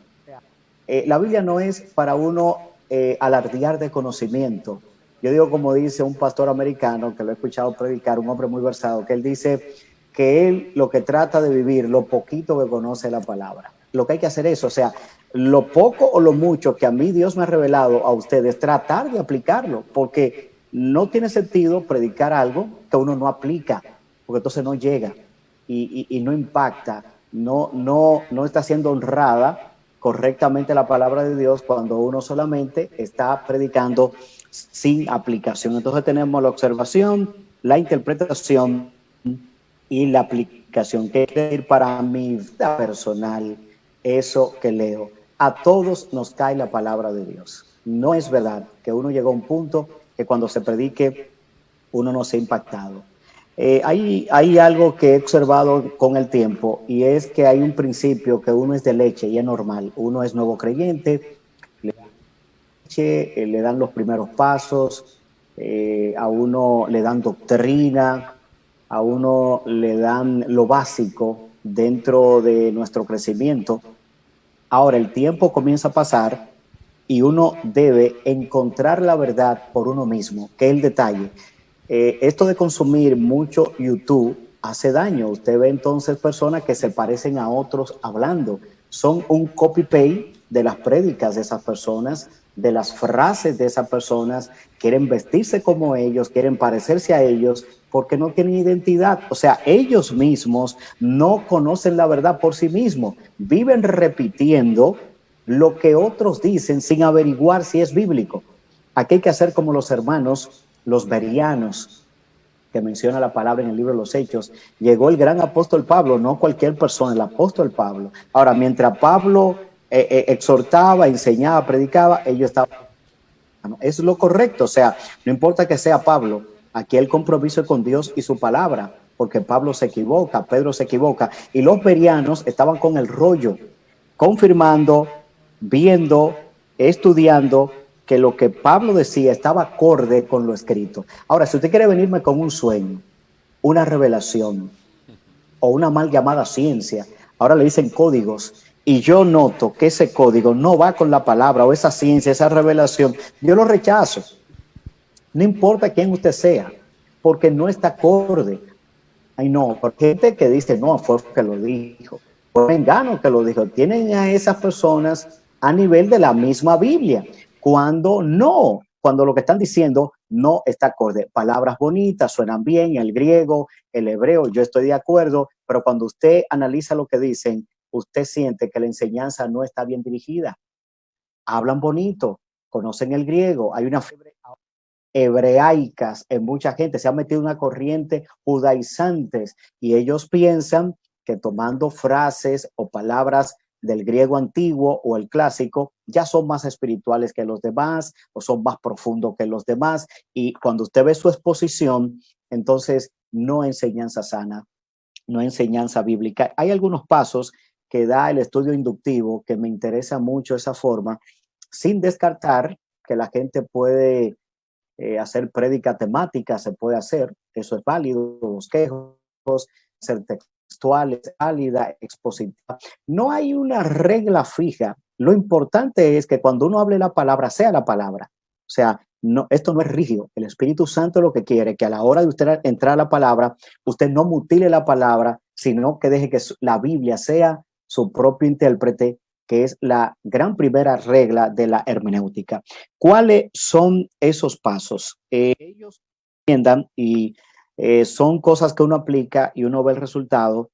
La Biblia no es para uno alardear de conocimiento. Yo digo, como dice un pastor americano, que lo he escuchado predicar, un hombre muy versado, que él dice que él lo que trata de vivir, lo poquito que conoce la palabra. Lo que hay que hacer es, o sea, lo poco o lo mucho que a mí Dios me ha revelado a ustedes, tratar de aplicarlo, porque no tiene sentido predicar algo que uno no aplica, porque entonces no llega y no impacta, no está siendo honrada correctamente la palabra de Dios cuando uno solamente está predicando sin aplicación. Entonces tenemos la observación, la interpretación y la aplicación, que es ir para mi vida personal, eso que leo. A todos nos cae la palabra de Dios. No es verdad que uno llegó a un punto que cuando se predique uno no se ha impactado. Hay algo que he observado con el tiempo y es que hay un principio que uno es de leche y es normal. Uno es nuevo creyente, le dan los primeros pasos, a uno le dan doctrina, a uno le dan lo básico dentro de nuestro crecimiento. Ahora el tiempo comienza a pasar y uno debe encontrar la verdad por uno mismo, que es el detalle. Esto de consumir mucho YouTube hace daño. Usted ve entonces personas que se parecen a otros hablando. Son un copy-paste de las prédicas de esas personas, de las frases de esas personas. Quieren vestirse como ellos, quieren parecerse a ellos, porque no tienen identidad. O sea, ellos mismos no conocen la verdad por sí mismos. Viven repitiendo lo que otros dicen sin averiguar si es bíblico. Aquí hay que hacer como los hermanos, los bereanos, que menciona la palabra en el libro de los Hechos. Llegó el gran apóstol Pablo, no cualquier persona, el apóstol Pablo. Ahora, mientras Pablo exhortaba, enseñaba, predicaba, ellos estaban... Es lo correcto, o sea, no importa que sea Pablo, aquí el compromiso es con Dios y su palabra, porque Pablo se equivoca, Pedro se equivoca, y los bereanos estaban con el rollo, confirmando, viendo, estudiando, que lo que Pablo decía estaba acorde con lo escrito. Ahora, si usted quiere venirme con un sueño, una revelación o una mal llamada ciencia, ahora le dicen códigos, y yo noto que ese código no va con la palabra o esa ciencia, esa revelación, yo lo rechazo. No importa quién usted sea, porque no está acorde. Ay, no, porque hay gente que dice, no, fue que lo dijo, fue Mengano que lo dijo. Tienen a esas personas a nivel de la misma Biblia, cuando no, cuando lo que están diciendo no está acorde. Palabras bonitas, suenan bien, el griego, el hebreo, yo estoy de acuerdo, pero cuando usted analiza lo que dicen, usted siente que la enseñanza no está bien dirigida. Hablan bonito, conocen el griego, hay una fiebre hebreaicas en mucha gente, se ha metido una corriente judaizantes y ellos piensan que tomando frases o palabras del griego antiguo o el clásico ya son más espirituales que los demás o son más profundos que los demás, y cuando usted ve su exposición, entonces no enseñanza sana, no enseñanza bíblica. Hay algunos pasos que da el estudio inductivo que me interesa mucho esa forma, sin descartar que la gente puede hacer prédica temática, se puede hacer, eso es válido, bosquejos, ser textuales, válida, expositiva. No hay una regla fija. Lo importante es que cuando uno hable la palabra, sea la palabra. O sea, no, esto no es rígido. El Espíritu Santo lo que quiere que a la hora de usted entrar a la palabra, usted no mutile la palabra, sino que deje que la Biblia sea su propio intérprete que es la gran primera regla de la hermenéutica. ¿Cuáles son esos pasos? Ellos entiendan y son cosas que uno aplica y uno ve el resultado,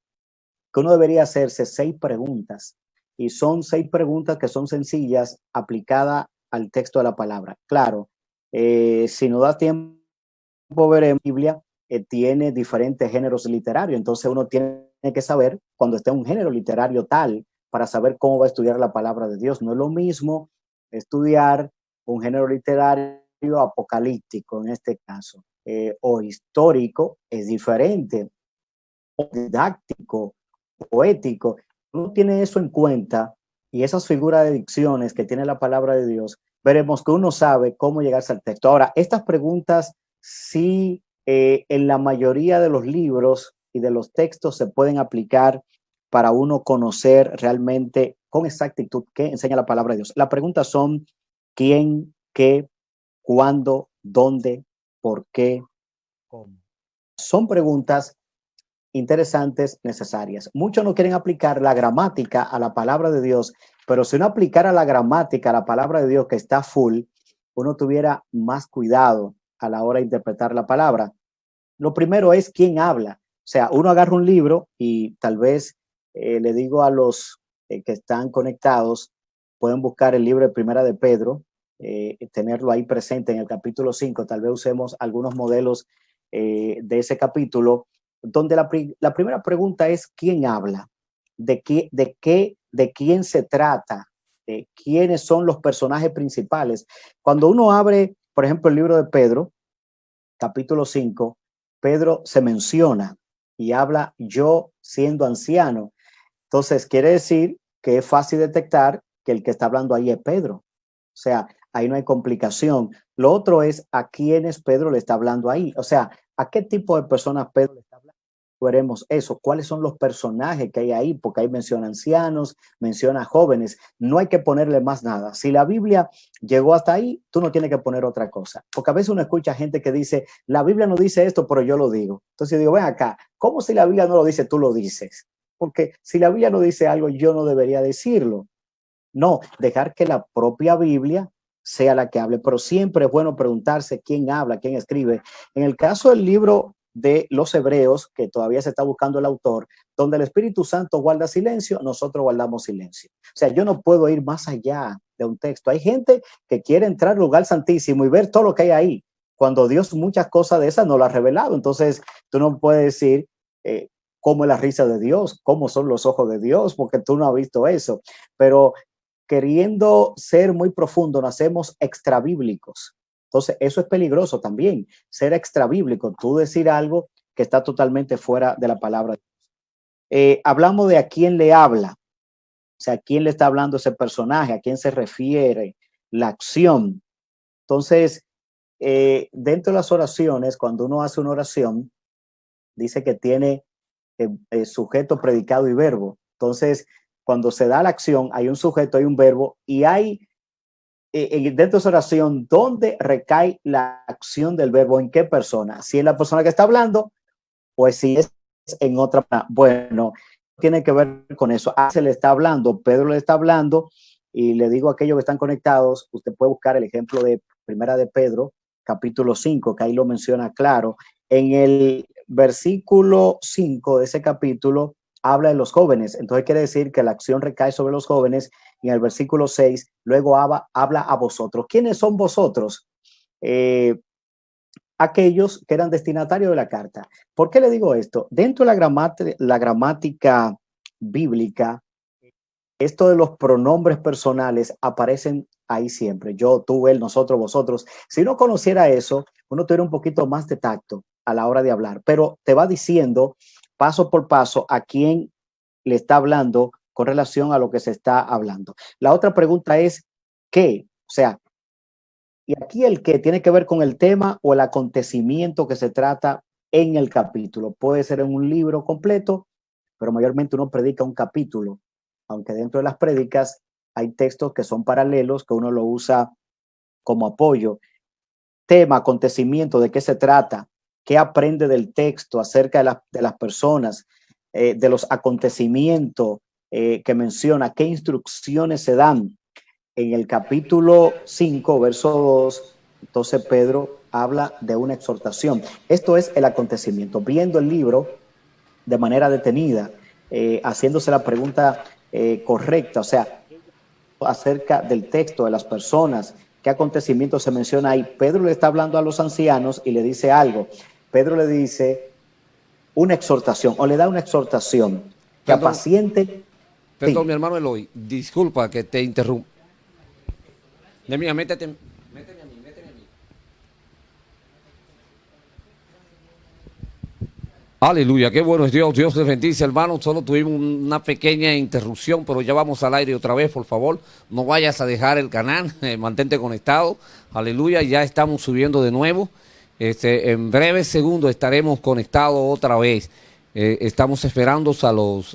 que uno debería hacerse 6 preguntas. Y son 6 preguntas que son sencillas, aplicadas al texto de la palabra. Claro, si no da tiempo, veremos, la Biblia tiene diferentes géneros literarios, entonces uno tiene que saber cuando esté un género literario tal para saber cómo va a estudiar la palabra de Dios. No es lo mismo estudiar un género literario apocalíptico en este caso, o histórico, es diferente, o didáctico, poético. Uno tiene eso en cuenta y esas figuras de dicciones que tiene la palabra de Dios, veremos que uno sabe cómo llegarse al texto. Ahora, estas preguntas sí, en la mayoría de los libros y de los textos se pueden aplicar para uno conocer realmente con exactitud qué enseña la palabra de Dios. Las preguntas son quién, qué, cuándo, dónde, por qué, cómo. Son preguntas interesantes, necesarias. Muchos no quieren aplicar la gramática a la palabra de Dios, pero si uno aplicara la gramática a la palabra de Dios que está full, uno tuviera más cuidado a la hora de interpretar la palabra. Lo primero es quién habla. O sea, uno agarra un libro y tal vez le digo a los que están conectados, pueden buscar el libro de Primera de Pedro, tenerlo ahí presente en el capítulo 5. Tal vez usemos algunos modelos de ese capítulo, donde la primera pregunta es quién habla, de quién se trata, quiénes son los personajes principales. Cuando uno abre, por ejemplo, el libro de Pedro, capítulo 5, Pedro se menciona y habla yo siendo anciano. Entonces, quiere decir que es fácil detectar que el que está hablando ahí es Pedro. O sea, ahí no hay complicación. Lo otro es a quiénes Pedro le está hablando ahí. O sea, a qué tipo de personas Pedro le está hablando. Veremos eso, cuáles son los personajes que hay ahí, porque ahí menciona ancianos, menciona jóvenes. No hay que ponerle más nada. Si la Biblia llegó hasta ahí, tú no tienes que poner otra cosa. Porque a veces uno escucha gente que dice, la Biblia no dice esto, pero yo lo digo. Entonces yo digo, ven acá, ¿cómo si la Biblia no lo dice, tú lo dices? Porque si la Biblia no dice algo, yo no debería decirlo. No, dejar que la propia Biblia sea la que hable, pero siempre es bueno preguntarse quién habla, quién escribe. En el caso del libro de los Hebreos, que todavía se está buscando el autor, donde el Espíritu Santo guarda silencio, nosotros guardamos silencio. O sea, yo no puedo ir más allá de un texto. Hay gente que quiere entrar al lugar santísimo y ver todo lo que hay ahí, cuando Dios muchas cosas de esas no las ha revelado. Entonces, tú no puedes decir cómo es la risa de Dios, cómo son los ojos de Dios, porque tú no has visto eso. Pero queriendo ser muy profundo, nacemos extrabíblicos. Entonces, eso es peligroso también, ser extrabíblico, tú decir algo que está totalmente fuera de la palabra. Hablamos de a quién le habla, o sea, a quién le está hablando ese personaje, a quién se refiere, la acción. Entonces, dentro de las oraciones, cuando uno hace una oración, dice que tiene sujeto, predicado y verbo. Entonces, cuando se da la acción, hay un sujeto, hay un verbo y hay dentro de esa oración, ¿dónde recae la acción del verbo? ¿En qué persona? Si es la persona que está hablando, pues si es en otra. Bueno, tiene que ver con eso. Se le está hablando, Pedro le está hablando, y le digo a aquellos que están conectados, usted puede buscar el ejemplo de Primera de Pedro, capítulo 5, que ahí lo menciona claro. En el versículo 5 de ese capítulo habla de los jóvenes, entonces quiere decir que la acción recae sobre los jóvenes, y en el versículo 6 luego habla a vosotros. ¿Quiénes son vosotros? Aquellos que eran destinatarios de la carta. ¿Por qué le digo esto? Dentro de la gramática bíblica, esto de los pronombres personales aparecen ahí siempre. Yo, tú, él, nosotros, vosotros. Si uno conociera eso, uno tuviera un poquito más de tacto a la hora de hablar, pero te va diciendo paso por paso a quién le está hablando con relación a lo que se está hablando. La otra pregunta es, ¿qué? O sea, y aquí el que tiene que ver con el tema o el acontecimiento que se trata en el capítulo. Puede ser en un libro completo, pero mayormente uno predica un capítulo, aunque dentro de las prédicas hay textos que son paralelos, que uno lo usa como apoyo. Tema, acontecimiento, de qué se trata, qué aprende del texto acerca de las personas, de los acontecimientos, que menciona qué instrucciones se dan. En el capítulo 5, verso 2, entonces Pedro habla de una exhortación. Esto es el acontecimiento, viendo el libro de manera detenida, haciéndose la pregunta correcta, o sea, acerca del texto, de las personas, qué acontecimiento se menciona ahí. Pedro le está hablando a los ancianos y le dice algo. Pedro le dice una exhortación, o le da una exhortación, que Perdón, apaciente. perdón, Sí. mi hermano Eloy, disculpa que te interrumpa. Mira, méteme a mí, méteme a mí. Aleluya, qué bueno es Dios, Dios les bendice, hermano. Solo tuvimos una pequeña interrupción, pero ya vamos al aire otra vez, por favor. No vayas a dejar el canal, mantente conectado. Aleluya, ya estamos subiendo de nuevo. En breves segundos estaremos conectados otra vez. Estamos esperando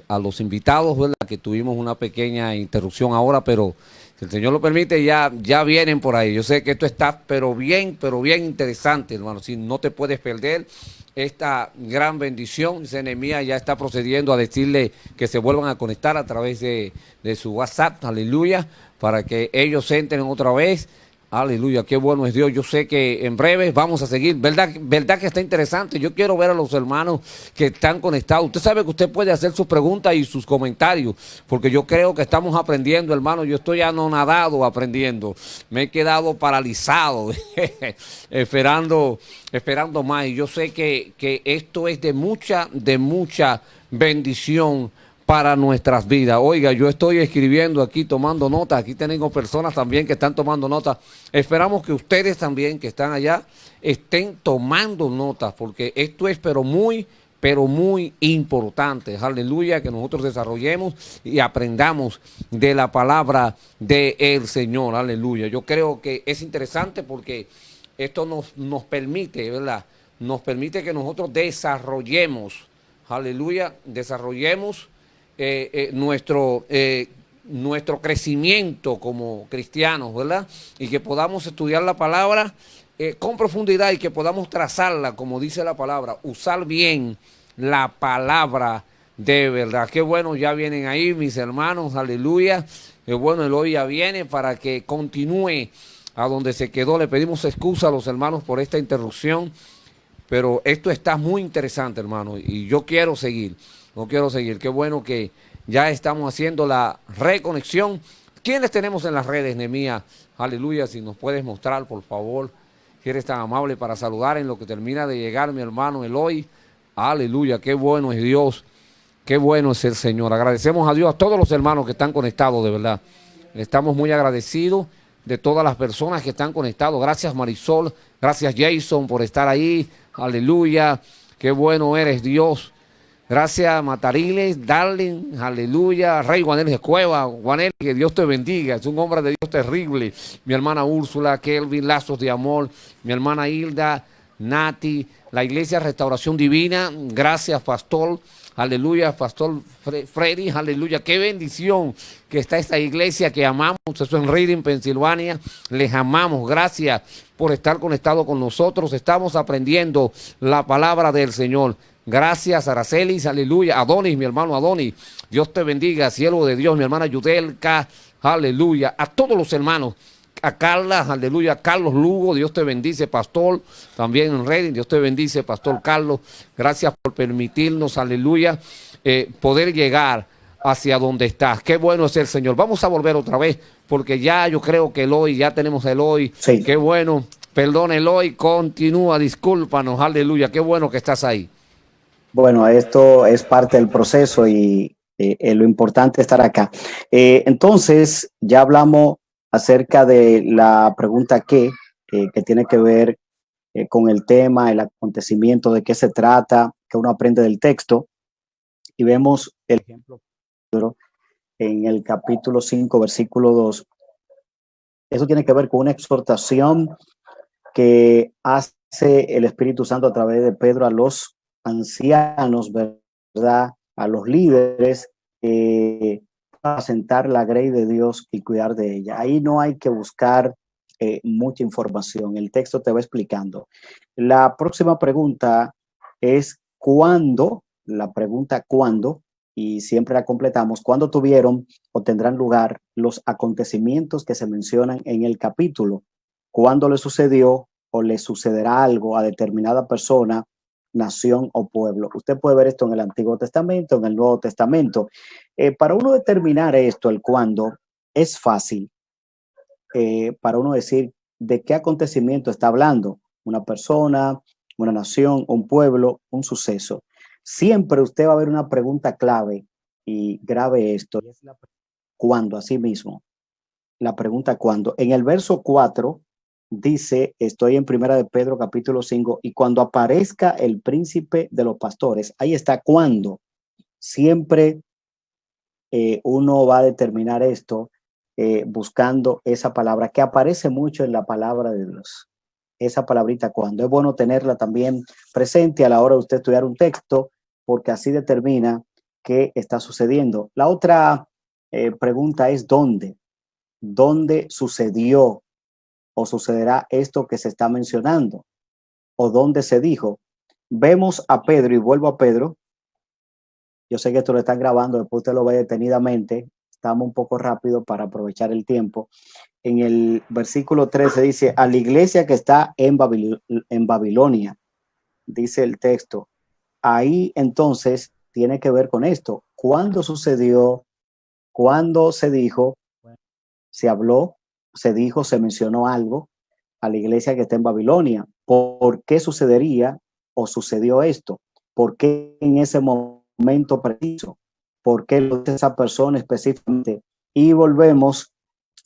a los invitados, ¿verdad? Que tuvimos una pequeña interrupción ahora, pero si el Señor lo permite, ya vienen por ahí. Yo sé que esto está, pero bien interesante, hermano. Si no te puedes perder esta gran bendición. Nehemías ya está procediendo a decirle que se vuelvan a conectar a través de su WhatsApp, aleluya, para que ellos entren otra vez. Aleluya, qué bueno es Dios. Yo sé que en breve vamos a seguir. ¿Verdad que está interesante? Yo quiero ver a los hermanos que están conectados. Usted sabe que usted puede hacer sus preguntas y sus comentarios, porque yo creo que estamos aprendiendo, hermano. Yo estoy anonadado aprendiendo. Me he quedado paralizado, esperando más. Y yo sé que esto es de mucha bendición para nuestras vidas. Oiga, yo estoy escribiendo aquí, tomando notas. Aquí tenemos personas también que están tomando notas. Esperamos que ustedes también, que están allá, estén tomando notas, porque esto es pero muy importante. Aleluya, que nosotros desarrollemos y aprendamos de la palabra del Señor. Aleluya. Yo creo que es interesante porque esto nos permite, ¿verdad? Nos permite que nosotros desarrollemos, aleluya, desarrollemos nuestro crecimiento como cristianos, ¿verdad? Y que podamos estudiar la palabra con profundidad y que podamos trazarla, como dice la palabra, usar bien la palabra de verdad. Qué bueno, ya vienen ahí mis hermanos, aleluya. Qué bueno, Eloy ya viene para que continúe a donde se quedó. Le pedimos excusa a los hermanos por esta interrupción, pero esto está muy interesante, hermano, y yo quiero seguir. No quiero seguir. Qué bueno que ya estamos haciendo la reconexión. ¿Quiénes tenemos en las redes, Nehemías? Aleluya, si nos puedes mostrar, por favor. Si eres tan amable para saludar en lo que termina de llegar mi hermano Eloy. Aleluya, qué bueno es Dios. Qué bueno es el Señor. Agradecemos a Dios, a todos los hermanos que están conectados, de verdad. Estamos muy agradecidos de todas las personas que están conectados. Gracias, Marisol. Gracias, Jason, por estar ahí. Aleluya. Qué bueno eres, Dios. Gracias, Matariles, Darling, aleluya, Rey Juanel de Cueva, Juanel, que Dios te bendiga, es un hombre de Dios terrible. Mi hermana Úrsula, Kelvin, Lazos de Amor, mi hermana Hilda, Nati, la Iglesia Restauración Divina, gracias, Pastor, aleluya, Pastor Freddy, aleluya, qué bendición que está esta iglesia que amamos, eso en Reading, Pensilvania, les amamos, gracias por estar conectado con nosotros, estamos aprendiendo la palabra del Señor. Gracias, Aracelis, aleluya. Adonis, mi hermano Adonis, Dios te bendiga, siervo de Dios, mi hermana Yudelka, aleluya. A todos los hermanos, a Carla, aleluya. Carlos Lugo, Dios te bendice, pastor, también en Reading, Dios te bendice, pastor Carlos. Gracias por permitirnos, aleluya, poder llegar hacia donde estás. Qué bueno es el Señor. Vamos a volver otra vez, porque ya yo creo que Eloy, ya tenemos a Eloy. Sí. Qué bueno. Perdón, Eloy, continúa, discúlpanos, aleluya. Qué bueno que estás ahí. Bueno, esto es parte del proceso y lo importante es estar acá. Entonces, ya hablamos acerca de la pregunta que tiene que ver con el tema, el acontecimiento, de qué se trata, que uno aprende del texto. Y vemos el ejemplo en el capítulo 5, versículo 2. Eso tiene que ver con una exhortación que hace el Espíritu Santo a través de Pedro a los ancianos, ¿verdad? A los líderes, para sentar la grey de Dios y cuidar de ella. Ahí no hay que buscar mucha información. El texto te va explicando. La próxima pregunta es ¿cuándo? La pregunta ¿cuándo? y siempre la completamos, ¿cuándo tuvieron o tendrán lugar los acontecimientos que se mencionan en el capítulo? ¿Cuándo le sucedió o le sucederá algo a determinada persona, nación o pueblo? Usted puede ver esto en el Antiguo Testamento, en el Nuevo Testamento. Para uno determinar esto, el cuándo, es fácil para uno decir de qué acontecimiento está hablando una persona, una nación, un pueblo, un suceso. Siempre usted va a ver una pregunta clave y grave esto, y es la ¿cuándo? Así mismo, la pregunta ¿cuándo? En el verso 4 dice, estoy en Primera de Pedro capítulo 5, y cuando aparezca el príncipe de los pastores, ahí está ¿cuándo? Siempre uno va a determinar esto buscando esa palabra que aparece mucho en la palabra de Dios. Esa palabrita cuando. Es bueno tenerla también presente a la hora de usted estudiar un texto, porque así determina qué está sucediendo. La otra pregunta es ¿dónde? ¿Dónde sucedió o sucederá esto que se está mencionando? ¿O dónde se dijo? Vemos a Pedro, y vuelvo a Pedro. Yo sé que esto lo están grabando, después usted lo ve detenidamente. Estamos un poco rápido para aprovechar el tiempo. En el versículo 13 dice, a la iglesia que está en Babilonia, dice el texto. Ahí entonces tiene que ver con esto. ¿Cuándo sucedió? ¿Cuándo se dijo? Se habló, se dijo, se mencionó algo a la iglesia que está en Babilonia. ¿Por qué sucedería o sucedió esto? ¿Por qué en ese momento preciso? ¿Por qué esa persona específicamente? Y volvemos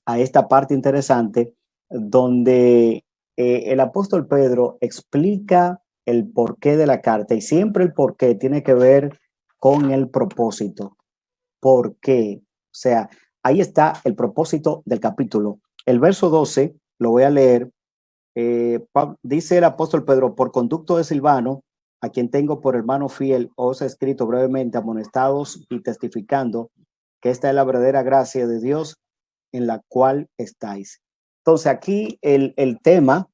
a esta parte interesante donde el apóstol Pedro explica el porqué de la carta, y siempre el porqué tiene que ver con el propósito. ¿Por qué? O sea, ahí está el propósito del capítulo. El verso 12, lo voy a leer, dice el apóstol Pedro, por conducto de Silvano, a quien tengo por hermano fiel, os he escrito brevemente, amonestados y testificando que esta es la verdadera gracia de Dios en la cual estáis. Entonces aquí el tema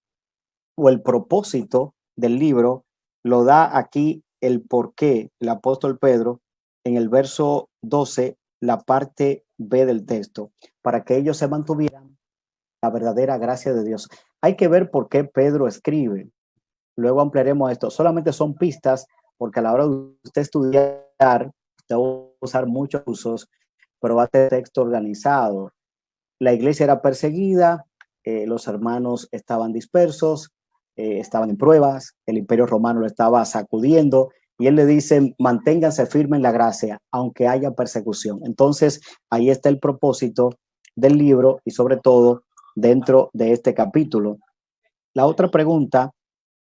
o el propósito del libro lo da aquí el por qué el apóstol Pedro en el verso 12, la parte B del texto, para que ellos se mantuvieran la verdadera gracia de Dios. Hay que ver por qué Pedro escribe. Luego ampliaremos esto. Solamente son pistas, porque a la hora de usted estudiar, usted va a usar muchos usos, pero va a tener texto organizado. La iglesia era perseguida, los hermanos estaban dispersos, estaban en pruebas, el imperio romano lo estaba sacudiendo, y él le dice, manténganse firmes en la gracia, aunque haya persecución. Entonces, ahí está el propósito del libro y sobre todo dentro de este capítulo. La otra pregunta,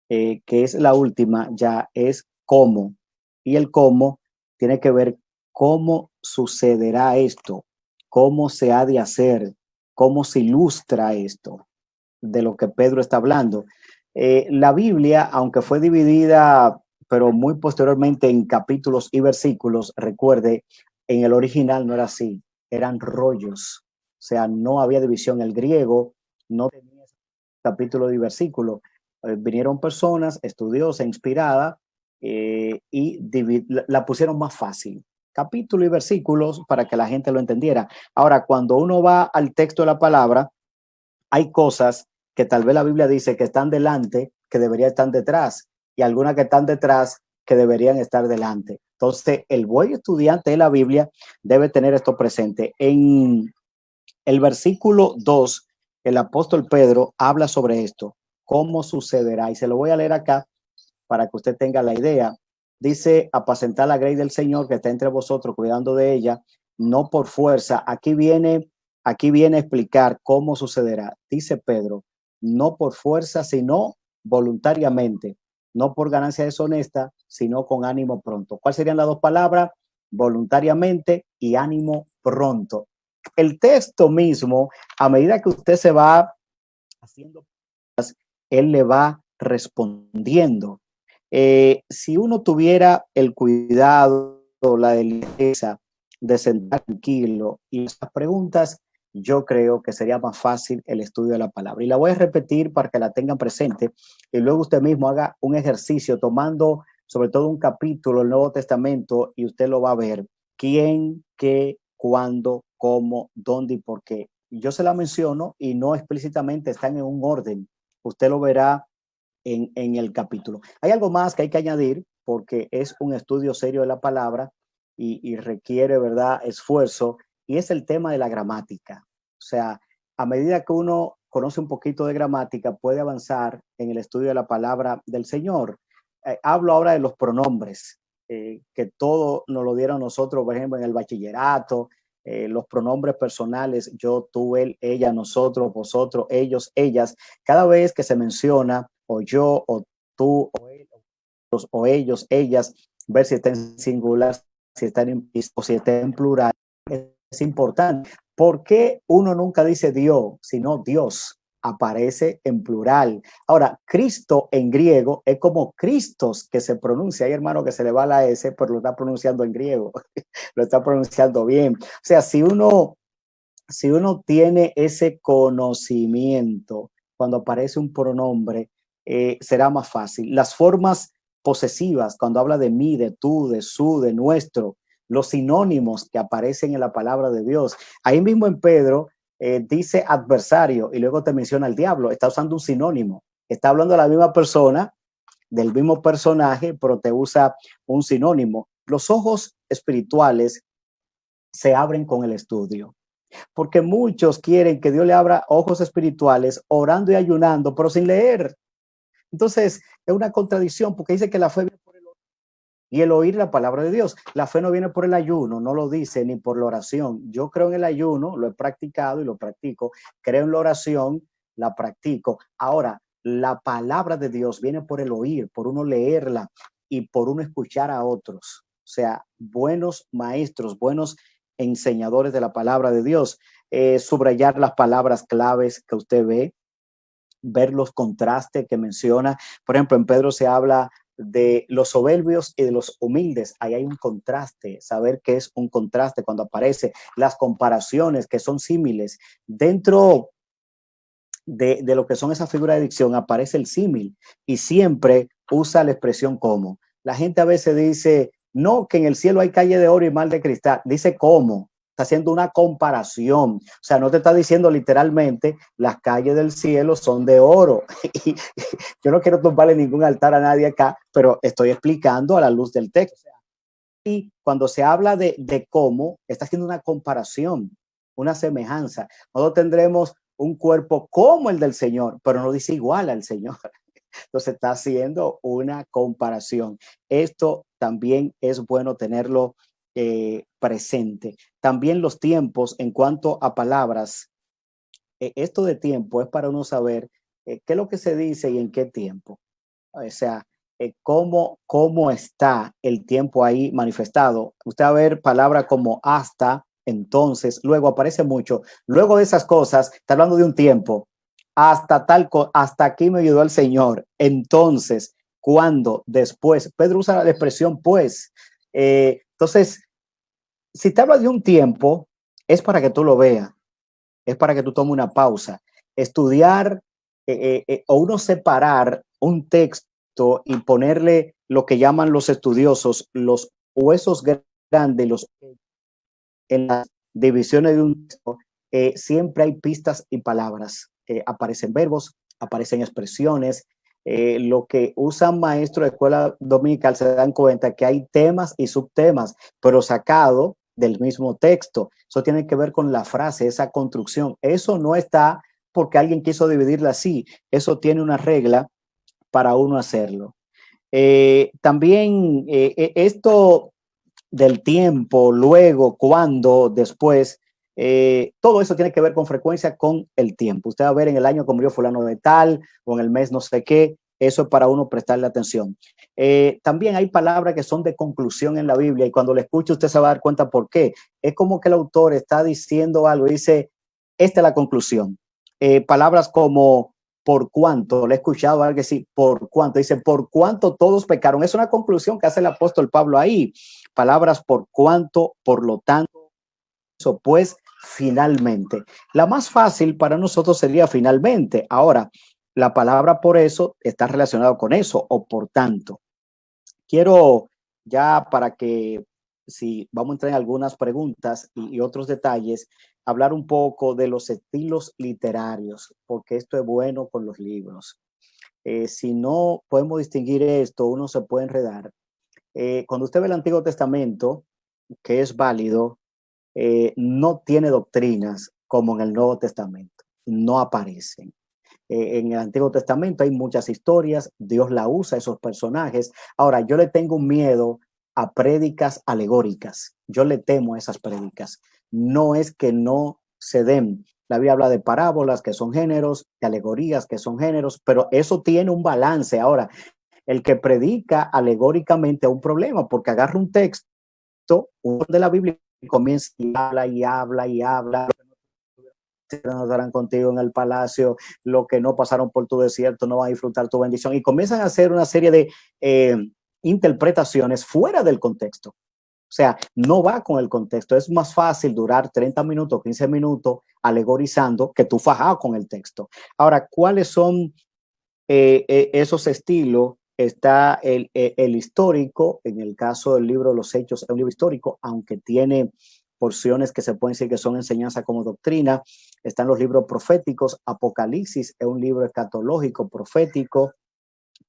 que es la última ya, es cómo. Y el cómo tiene que ver cómo sucederá esto, cómo se ha de hacer, cómo se ilustra esto de lo que Pedro está hablando. La Biblia, aunque fue dividida, pero muy posteriormente en capítulos y versículos, recuerde, en el original no era así, eran rollos, o sea, no había división. El griego no tenía capítulo y versículo. Vinieron personas estudiosas, inspiradas, y la pusieron más fácil, capítulo y versículos, para que la gente lo entendiera. Ahora, cuando uno va al texto de la palabra, hay cosas que tal vez la Biblia dice que están delante, que deberían estar detrás, y algunas que están detrás, que deberían estar delante. Entonces, el buen estudiante de la Biblia debe tener esto presente. En el versículo 2, el apóstol Pedro habla sobre esto, cómo sucederá, y se lo voy a leer acá para que usted tenga la idea. Dice, apacentar la grey del Señor que está entre vosotros, cuidando de ella, no por fuerza. Aquí viene a explicar cómo sucederá. Dice Pedro, no por fuerza, sino voluntariamente, no por ganancia deshonesta, sino con ánimo pronto. ¿Cuáles serían las dos palabras? Voluntariamente y ánimo pronto. El texto mismo, a medida que usted se va haciendo, él le va respondiendo. Si uno tuviera el cuidado, la delicadeza de sentar tranquilo y esas preguntas, yo creo que sería más fácil el estudio de la palabra. Y la voy a repetir para que la tengan presente, y luego usted mismo haga un ejercicio tomando sobre todo un capítulo del Nuevo Testamento, y usted lo va a ver. quién, qué, cuándo, cómo, dónde y por qué. Yo se la menciono y no explícitamente están en un orden. Usted lo verá en el capítulo. Hay algo más que hay que añadir porque es un estudio serio de la palabra y requiere, ¿verdad?, esfuerzo, y es el tema de la gramática. O sea, a medida que uno conoce un poquito de gramática, puede avanzar en el estudio de la palabra del Señor. Hablo ahora de los pronombres, que todo nos lo dieron nosotros, por ejemplo, en el bachillerato, los pronombres personales, yo, tú, él, ella, nosotros, vosotros, ellos, ellas. Cada vez que se menciona o yo, o tú, o él, o ellos, ellas, ver si está en singular, si está o si está en plural, es importante. ¿Por qué uno nunca dice Dios, sino Dios? Aparece en plural. Ahora, Cristo en griego es como Cristos, que se pronuncia. Hay hermano que se le va la S, pero lo está pronunciando en griego. Lo está pronunciando bien. O sea, si uno tiene ese conocimiento, cuando aparece un pronombre, será más fácil. Las formas posesivas, cuando habla de mí, de tú, de su, de nuestro, los sinónimos que aparecen en la palabra de Dios. Ahí mismo en Pedro dice adversario y luego te menciona el diablo. Está usando un sinónimo. Está hablando de la misma persona, del mismo personaje, pero te usa un sinónimo. Los ojos espirituales se abren con el estudio, porque muchos quieren que Dios le abra ojos espirituales orando y ayunando, pero sin leer. Entonces, es una contradicción, porque dice que la fe viene por el oír y el oír la palabra de Dios. La fe no viene por el ayuno, no lo dice, ni por la oración. Yo creo en el ayuno, lo he practicado y lo practico. Creo en la oración, la practico. Ahora, la palabra de Dios viene por el oír, por uno leerla y por uno escuchar a otros. O sea, buenos maestros, buenos enseñadores de la palabra de Dios. Subrayar las palabras claves que usted ve, ver los contrastes que menciona. Por ejemplo, en Pedro se habla de los soberbios y de los humildes. Ahí hay un contraste, saber qué es un contraste cuando aparece, las comparaciones que son símiles. Dentro de lo que son esas figuras de dicción aparece el símil y siempre usa la expresión como. La gente a veces dice, no, que en el cielo hay calle de oro y mar de cristal. Dice cómo. Está haciendo una comparación. O sea, no te está diciendo literalmente las calles del cielo son de oro. Y yo no quiero tumbarle ningún altar a nadie acá, pero estoy explicando a la luz del texto. Y cuando se habla de cómo, está haciendo una comparación, una semejanza. Nosotros tendremos un cuerpo como el del Señor, pero no dice igual al Señor. Entonces está haciendo una comparación. Esto también es bueno tenerlo presente. También los tiempos en cuanto a palabras. Esto de tiempo es para uno saber qué es lo que se dice y en qué tiempo. O sea, cómo está el tiempo ahí manifestado. Usted va a ver palabras como hasta, entonces, luego aparece mucho. Luego de esas cosas, está hablando de un tiempo. Hasta aquí me ayudó el Señor. Entonces, cuando, después. Pedro usa la expresión pues. Entonces, si te habla de un tiempo, es para que tú lo veas. Es para que tú tomes una pausa. Estudiar o uno separar un texto y ponerle lo que llaman los estudiosos los huesos grandes, los en las divisiones de un texto, siempre hay pistas y palabras. Aparecen verbos, aparecen expresiones. Lo que usan maestros de escuela dominical se dan cuenta que hay temas y subtemas, pero sacado del mismo texto. Eso tiene que ver con la frase, esa construcción. Eso no está porque alguien quiso dividirla así. Eso tiene una regla para uno hacerlo. También esto del tiempo, luego, cuándo, después, todo eso tiene que ver con frecuencia con el tiempo. Usted va a ver en el año que murió fulano de tal, o en el mes no sé qué, eso es para uno prestarle atención. También hay palabras que son de conclusión en la Biblia y cuando le escuche usted se va a dar cuenta por qué. Es como que el autor está diciendo algo y dice, esta es la conclusión. Palabras como por cuánto, le he escuchado a alguien decir por cuánto, dice por cuánto todos pecaron. Es una conclusión que hace el apóstol Pablo ahí. Palabras por cuánto, por lo tanto, eso pues finalmente. La más fácil para nosotros sería finalmente. Ahora, la palabra por eso está relacionado con eso o por tanto. Quiero ya para que si vamos a entrar en algunas preguntas y otros detalles, hablar un poco de los estilos literarios, porque esto es bueno con los libros. Si no podemos distinguir esto, uno se puede enredar. Cuando usted ve el Antiguo Testamento, que es válido, no tiene doctrinas como en el Nuevo Testamento, no aparecen. En el Antiguo Testamento hay muchas historias, Dios la usa, esos personajes. Ahora, yo le tengo un miedo a prédicas alegóricas, yo le temo a esas prédicas. No es que no se den. La Biblia habla de parábolas, que son géneros, de alegorías, que son géneros, pero eso tiene un balance. Ahora, el que predica alegóricamente es un problema, porque agarra un texto de la Biblia y comienza y habla y habla y habla. No estarán contigo en el palacio, lo que no pasaron por tu desierto no van a disfrutar tu bendición, y comienzan a hacer una serie de interpretaciones fuera del contexto. O sea, no va con el contexto. Es más fácil durar 30 minutos, 15 minutos alegorizando que tú fajado con el texto. Ahora, ¿cuáles son esos estilos? Está el histórico, en el caso del libro Los Hechos, es un libro histórico, aunque tiene porciones que se pueden decir que son enseñanza como doctrina. Están los libros proféticos, Apocalipsis es un libro escatológico, profético.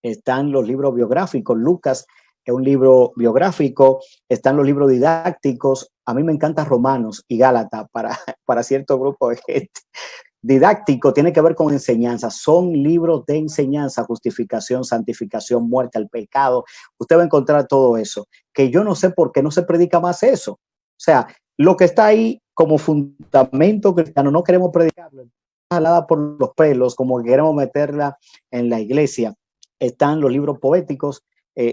Están los libros biográficos, Lucas es un libro biográfico. Están los libros didácticos. A mí me encanta Romanos y Gálatas para cierto grupo de gente. Didáctico tiene que ver con enseñanza, son libros de enseñanza, justificación, santificación, muerte al pecado. Usted va a encontrar todo eso, que yo no sé por qué no se predica más eso. O sea, lo que está ahí como fundamento cristiano, no queremos predicarlo, jalada por los pelos, como que queremos meterla en la iglesia. Están los libros poéticos,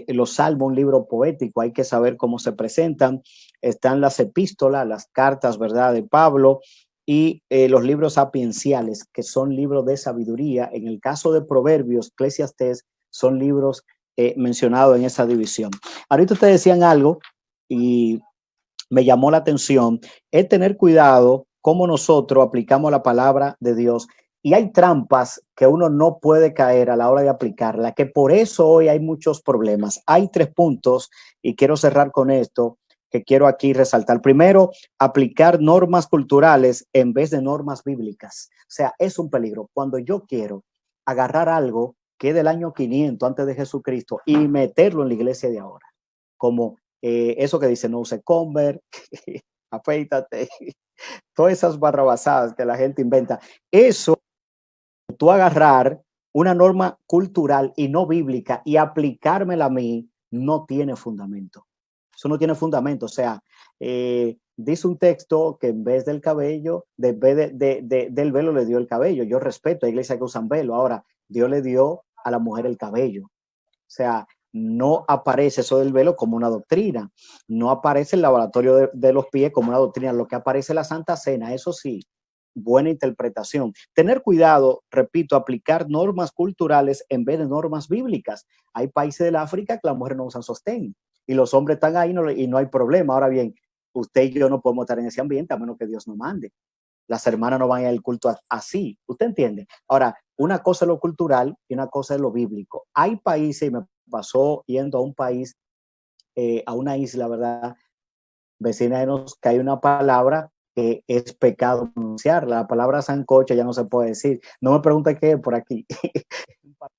los salmos, un libro poético, hay que saber cómo se presentan. Están las epístolas, las cartas, ¿verdad?, de Pablo, y los libros sapienciales, que son libros de sabiduría. En el caso de Proverbios, Eclesiastés, son libros mencionados en esa división. Ahorita ustedes decían algo y me llamó la atención, es tener cuidado cómo nosotros aplicamos la palabra de Dios. Y hay trampas que uno no puede caer a la hora de aplicarla, que por eso hoy hay muchos problemas. Hay 3 puntos y quiero cerrar con esto, que quiero aquí resaltar. Primero, aplicar normas culturales en vez de normas bíblicas. O sea, es un peligro. Cuando yo quiero agarrar algo que es del año 500 antes de Jesucristo y meterlo en la iglesia de ahora, como eso que dice no use Converse, afeítate, todas esas barrabasadas que la gente inventa. Eso, tú agarrar una norma cultural y no bíblica y aplicármela a mí, no tiene fundamento. Eso no tiene fundamento. O sea, dice un texto que en vez del cabello, en vez del velo le dio el cabello. Yo respeto a iglesias que usan velo. Ahora, Dios le dio a la mujer el cabello. O sea, no aparece eso del velo como una doctrina. No aparece el lavatorio de los pies como una doctrina. Lo que aparece es la Santa Cena, eso sí, buena interpretación. Tener cuidado, repito, aplicar normas culturales en vez de normas bíblicas. Hay países del África que las mujeres no usan sostén y los hombres están ahí y no hay problema. Ahora bien, usted y yo no podemos estar en ese ambiente a menos que Dios nos mande. Las hermanas no van a ir al culto así. ¿Usted entiende? Ahora, una cosa es lo cultural y una cosa es lo bíblico. Hay países, y me pasó yendo a un país, a una isla, ¿verdad?, vecina de nosotros, que hay una palabra que es pecado pronunciarla. La palabra sancocho ya no se puede decir. No me pregunte qué es por aquí.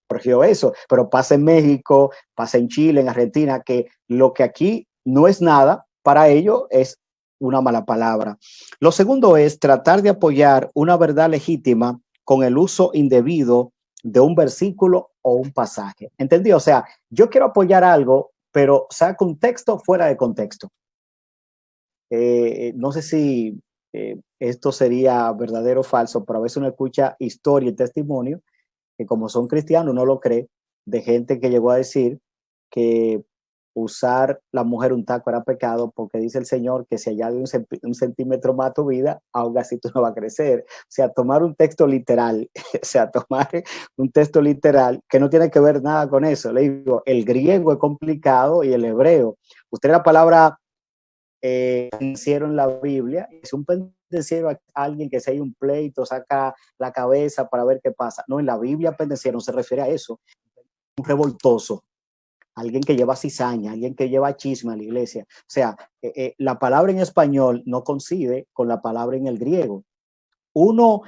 Corrigió eso, pero pasa en México, pasa en Chile, en Argentina, que lo que aquí no es nada, para ellos es una mala palabra. Lo segundo es tratar de apoyar una verdad legítima con el uso indebido de un versículo o un pasaje. ¿Entendí? O sea, yo quiero apoyar algo, pero saco un texto fuera de contexto. No sé si esto sería verdadero o falso, pero a veces uno escucha historia y testimonio que, como son cristianos, no lo cree, de gente que llegó a decir que usar la mujer un taco era pecado porque dice el Señor que si añade un centímetro más a tu vida, aún así tú no vas a crecer. O sea, tomar un texto literal, o sea, tomar un texto literal que no tiene que ver nada con eso. Le digo, el griego es complicado y el hebreo. Usted la palabra pendenciero en la Biblia, es un pendenciero a alguien que si hay un pleito saca la cabeza para ver qué pasa. No, en la Biblia pendenciero no se refiere a eso, un revoltoso, alguien que lleva cizaña, alguien que lleva chisme a la iglesia. O sea, la palabra en español no coincide con la palabra en el griego. Uno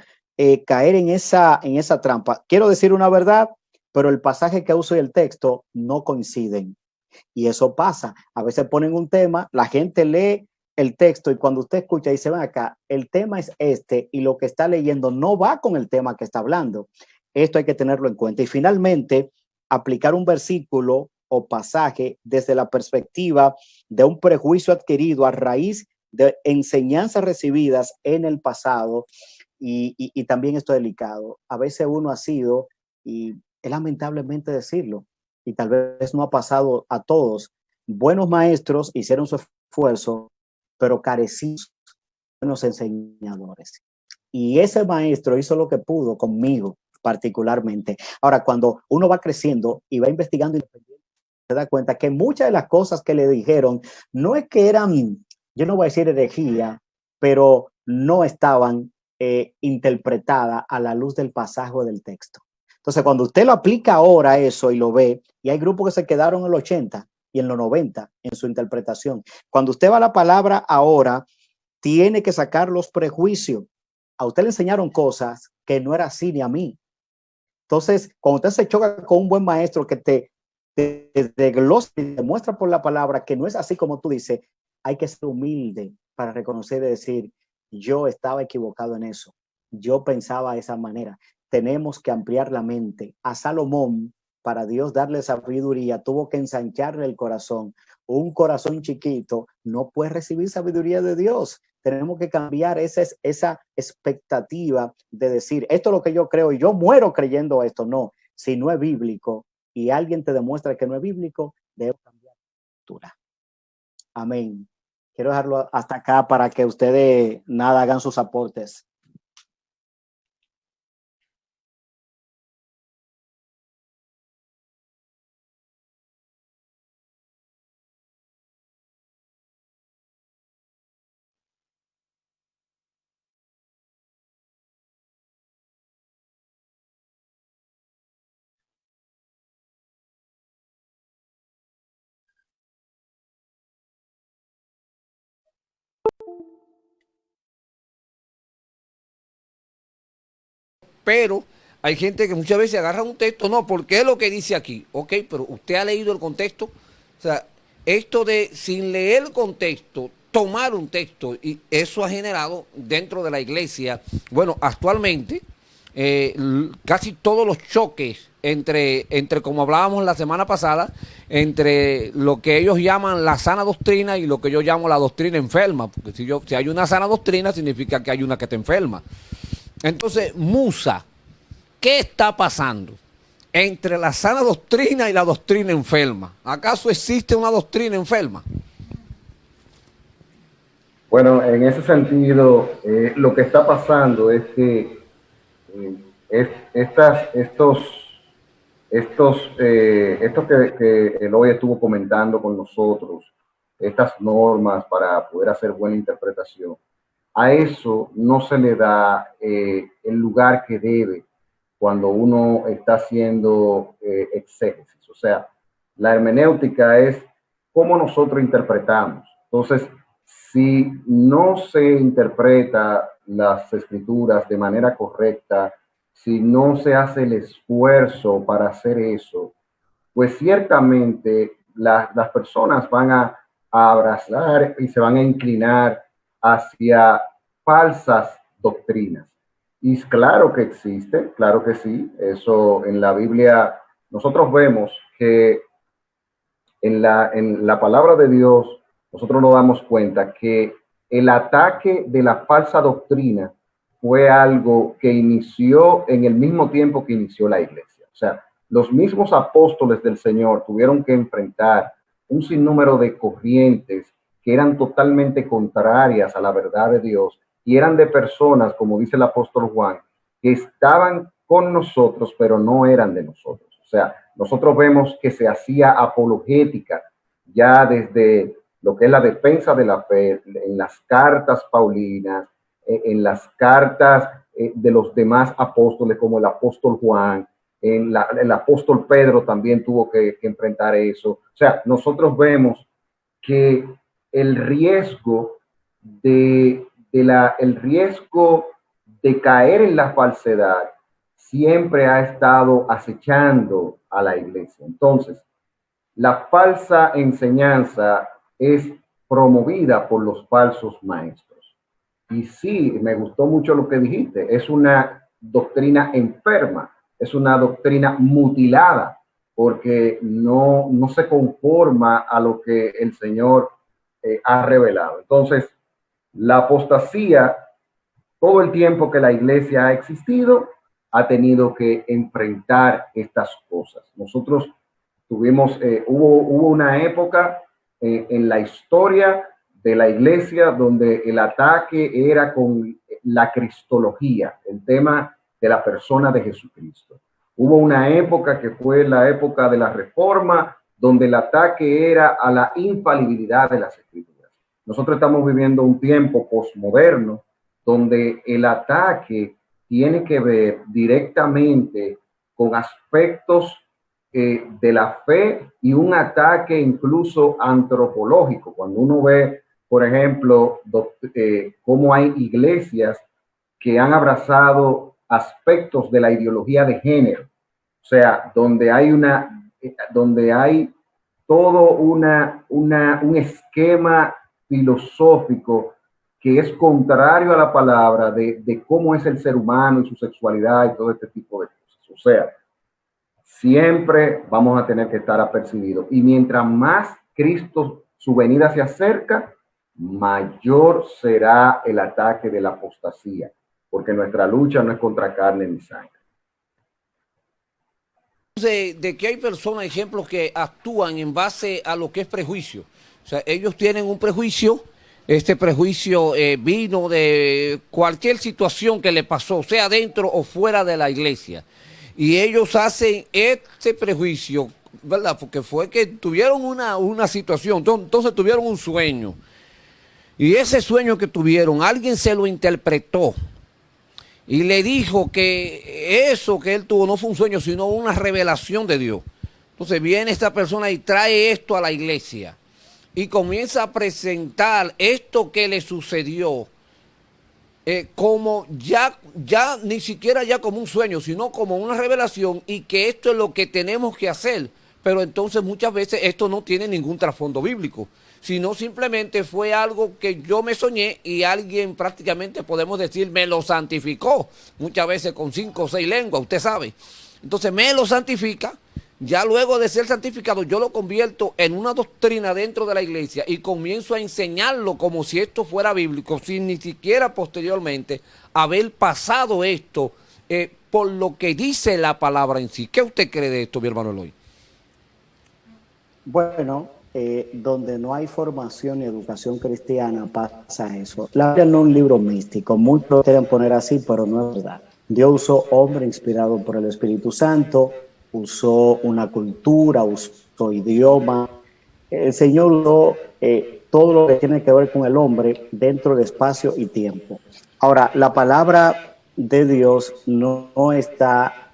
caer en esa trampa. Quiero decir una verdad, pero el pasaje que uso y el texto no coinciden. Y eso pasa. A veces ponen un tema, la gente lee el texto y cuando usted escucha dice, ven acá, el tema es este y lo que está leyendo no va con el tema que está hablando. Esto hay que tenerlo en cuenta. Y finalmente, aplicar un versículo o pasaje desde la perspectiva de un prejuicio adquirido a raíz de enseñanzas recibidas en el pasado. Y también esto es delicado. A veces uno ha sido, y es lamentablemente decirlo, y tal vez no ha pasado a todos, buenos maestros hicieron su esfuerzo, pero carecían de buenos enseñadores. Y ese maestro hizo lo que pudo conmigo particularmente. Ahora, cuando uno va creciendo y va investigando, se da cuenta que muchas de las cosas que le dijeron no es que eran, yo no voy a decir herejía, pero no estaban interpretadas a la luz del pasaje del texto. Entonces, cuando usted lo aplica ahora eso y lo ve, y hay grupos que se quedaron en los 80 y en los 90 en su interpretación. Cuando usted va a la palabra ahora, tiene que sacar los prejuicios. A usted le enseñaron cosas que no era así ni a mí. Entonces, cuando usted se choca con un buen maestro que te desglosa y te muestra por la palabra que no es así como tú dices, hay que ser humilde para reconocer y decir, yo estaba equivocado en eso. Yo pensaba de esa manera. Tenemos que ampliar la mente. A Salomón, para Dios darle sabiduría, tuvo que ensancharle el corazón. Un corazón chiquito no puede recibir sabiduría de Dios. Tenemos que cambiar esa expectativa de decir, esto es lo que yo creo y yo muero creyendo esto. No, si no es bíblico y alguien te demuestra que no es bíblico, debe cambiar la lectura. Amén. Quiero dejarlo hasta acá para que ustedes nada hagan sus aportes. Pero hay gente que muchas veces agarra un texto, no, porque es lo que dice aquí. Ok, pero usted ha leído el contexto. O sea, esto de sin leer el contexto, tomar un texto, y eso ha generado dentro de la iglesia, bueno, actualmente, casi todos los choques entre, como hablábamos la semana pasada, entre lo que ellos llaman la sana doctrina y lo que yo llamo la doctrina enferma. Porque si hay una sana doctrina, significa que hay una que te enferma. Entonces, Musa, ¿qué está pasando entre la sana doctrina y la doctrina enferma? ¿Acaso existe una doctrina enferma? Bueno, en ese sentido, lo que está pasando es que esto que Eloy estuvo comentando con nosotros, estas normas para poder hacer buena interpretación, a eso no se le da el lugar que debe cuando uno está haciendo exégesis. O sea, la hermenéutica es cómo nosotros interpretamos. Entonces, si no se interpreta las escrituras de manera correcta, si no se hace el esfuerzo para hacer eso, pues ciertamente las personas van a abrazar y se van a inclinar hacia falsas doctrinas. Y claro que existe, claro que sí, eso en la Biblia nosotros vemos que en la palabra de Dios nosotros nos damos cuenta que el ataque de la falsa doctrina fue algo que inició en el mismo tiempo que inició la iglesia. O sea, los mismos apóstoles del Señor tuvieron que enfrentar un sinnúmero de corrientes que eran totalmente contrarias a la verdad de Dios y eran de personas, como dice el apóstol Juan, que estaban con nosotros, pero no eran de nosotros. O sea, nosotros vemos que se hacía apologética ya desde lo que es la defensa de la fe, en las cartas paulinas, en las cartas de los demás apóstoles, como el apóstol Juan, el apóstol Pedro también tuvo que enfrentar eso. O sea, nosotros vemos que el riesgo el riesgo de caer en la falsedad siempre ha estado acechando a la iglesia. Entonces, la falsa enseñanza es promovida por los falsos maestros. Y sí, me gustó mucho lo que dijiste, es una doctrina enferma, es una doctrina mutilada, porque no se conforma a lo que el Señor ha revelado. Entonces, la apostasía, todo el tiempo que la iglesia ha existido, ha tenido que enfrentar estas cosas. Nosotros hubo una época en la historia de la iglesia donde el ataque era con la cristología, el tema de la persona de Jesucristo. Hubo una época que fue la época de la Reforma, donde el ataque era a la infalibilidad de las Escrituras. Nosotros estamos viviendo un tiempo posmoderno donde el ataque tiene que ver directamente con aspectos de la fe y un ataque incluso antropológico. Cuando uno ve, por ejemplo, cómo hay iglesias que han abrazado aspectos de la ideología de género, o sea, donde hay todo un esquema filosófico que es contrario a la palabra de cómo es el ser humano y su sexualidad y todo este tipo de cosas. O sea, siempre vamos a tener que estar apercibidos. Y mientras más Cristo, su venida se acerca, mayor será el ataque de la apostasía, porque nuestra lucha no es contra carne ni sangre. De que hay personas, ejemplos, que actúan en base a lo que es prejuicio. O sea, ellos tienen un prejuicio, este prejuicio vino de cualquier situación que le pasó, sea dentro o fuera de la iglesia. Y ellos hacen este prejuicio, ¿verdad? Porque fue que tuvieron una situación, entonces tuvieron un sueño. Y ese sueño que tuvieron, alguien se lo interpretó y le dijo que eso que él tuvo no fue un sueño, sino una revelación de Dios. Entonces viene esta persona y trae esto a la iglesia y comienza a presentar esto que le sucedió como ya ni siquiera ya como un sueño, sino como una revelación, y que esto es lo que tenemos que hacer. Pero entonces muchas veces esto no tiene ningún trasfondo bíblico, sino simplemente fue algo que yo me soñé y alguien, prácticamente podemos decir, me lo santificó, muchas veces con 5 o 6 lenguas, usted sabe. Entonces me lo santifica, ya luego de ser santificado yo lo convierto en una doctrina dentro de la iglesia y comienzo a enseñarlo como si esto fuera bíblico, sin ni siquiera posteriormente haber pasado esto por lo que dice la palabra en sí. ¿Qué usted cree de esto, mi hermano Eloy? Bueno, donde no hay formación y educación cristiana pasa eso. La Biblia no es un libro místico, muchos lo quieren poner así, pero no es verdad. Dios usó hombre inspirado por el Espíritu Santo, usó una cultura, usó idioma. El Señor usó todo lo que tiene que ver con el hombre dentro de espacio y tiempo. Ahora, la palabra de Dios no está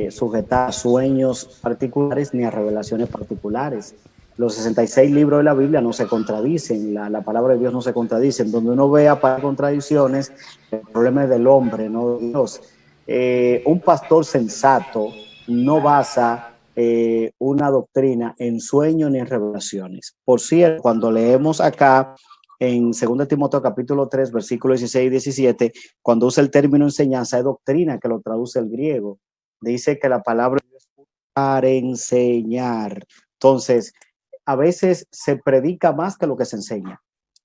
sujetada a sueños particulares ni a revelaciones particulares. Los 66 libros de la Biblia no se contradicen, la palabra de Dios no se contradice. Donde uno vea para contradicciones, el problema es del hombre, no de Dios. Un pastor sensato no basa una doctrina en sueños ni en revelaciones. Por cierto, cuando leemos acá en 2 Timoteo capítulo 3, versículos 16 y 17, cuando usa el término enseñanza, es doctrina, que lo traduce el griego. Dice que la palabra es para enseñar. Entonces, a veces se predica más que lo que se enseña.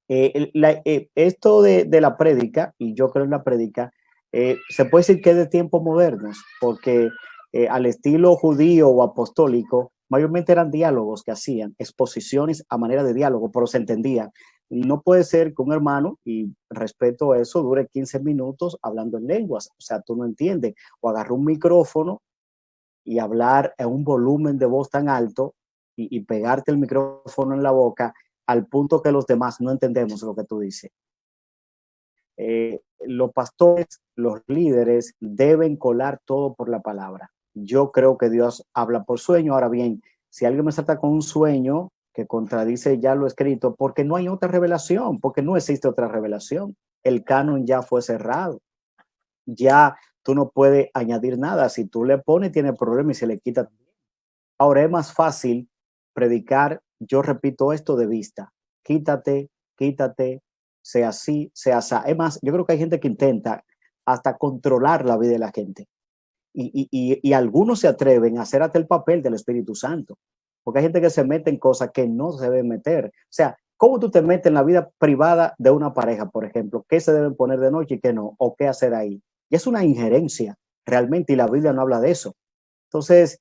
Esto de la prédica, y yo creo en la prédica, se puede decir que es de tiempos modernos, porque al estilo judío o apostólico, mayormente eran diálogos que hacían, exposiciones a manera de diálogo, pero se entendía. No puede ser que un hermano, y respeto eso, dure 15 minutos hablando en lenguas, o sea, tú no entiendes, o agarrar un micrófono y hablar en un volumen de voz tan alto y pegarte el micrófono en la boca al punto que los demás no entendemos lo que tú dices. Los pastores, los líderes deben colar todo por la palabra. yo creo que Dios habla por sueño. Ahora bien, si alguien me salta con un sueño que contradice ya lo escrito, porque no hay otra revelación, porque no existe otra revelación. El canon ya fue cerrado. Ya tú no puedes añadir nada. Si tú le pones, tiene problema y se le quita. Ahora es más fácil predicar, yo repito esto de vista, quítate, quítate, sea así, sea así. Es más, yo creo que hay gente que intenta hasta controlar la vida de la gente. Y algunos se atreven a hacer hasta el papel del Espíritu Santo, porque hay gente que se mete en cosas que no se deben meter. O sea, ¿cómo tú te metes en la vida privada de una pareja, por ejemplo? ¿Qué se deben poner de noche y qué no? ¿O qué hacer ahí? Y es una injerencia realmente, y la Biblia no habla de eso. Entonces,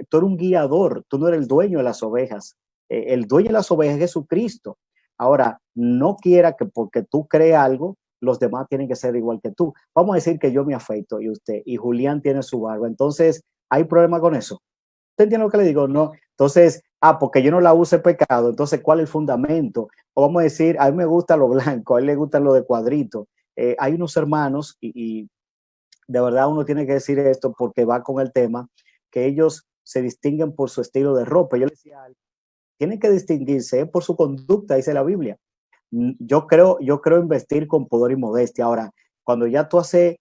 tú eres un guiador, tú no eres el dueño de las ovejas. El dueño de las ovejas es Jesucristo. Ahora, no quiera que porque tú crees algo, los demás tienen que ser igual que tú. Vamos a decir que yo me afeito y usted, y Julián tiene su barba. Entonces, ¿hay problema con eso? ¿Usted entiende lo que le digo? No. Entonces, porque yo no la use pecado, entonces, ¿cuál es el fundamento? O vamos a decir, a mí me gusta lo blanco, a él le gusta lo de cuadrito. Hay unos hermanos, y de verdad uno tiene que decir esto porque va con el tema, que ellos se distinguen por su estilo de ropa. Yo le decía, tienen que distinguirse por su conducta, dice la Biblia. Yo creo en vestir con pudor y modestia. Ahora, cuando ya tú haces,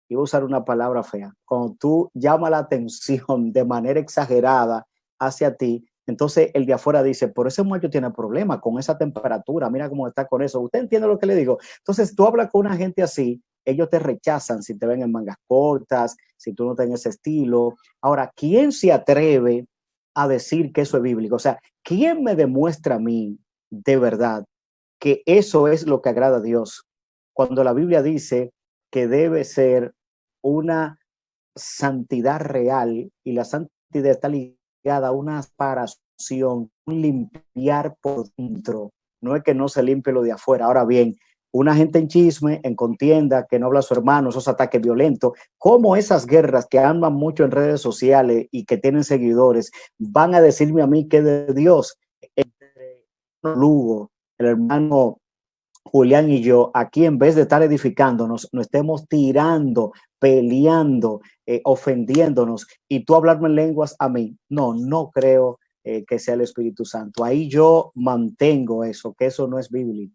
iba a usar una palabra fea, cuando tú llamas la atención de manera exagerada hacia ti, entonces el de afuera dice, por ese muchacho tiene problema con esa temperatura, mira cómo está con eso. ¿Usted entiende lo que le digo? Entonces tú hablas con una gente así, ellos te rechazan si te ven en mangas cortas, si tú no tienes ese estilo. Ahora, ¿quién se atreve a decir que eso es bíblico? O sea, ¿quién me demuestra a mí de verdad que eso es lo que agrada a Dios? Cuando la Biblia dice que debe ser una santidad real, y la santidad está ligada a una separación, un limpiar por dentro. No es que no se limpie lo de afuera. Ahora bien, una gente en chisme, en contienda, que no habla a su hermano, esos ataques violentos, como esas guerras que andan mucho en redes sociales y que tienen seguidores, van a decirme a mí que de Dios, entre Lugo, el hermano Julián y yo, aquí en vez de estar edificándonos, nos estemos tirando, peleando, ofendiéndonos, y tú hablarme en lenguas a mí. No, no creo que sea el Espíritu Santo. Ahí yo mantengo eso, que eso no es bíblico.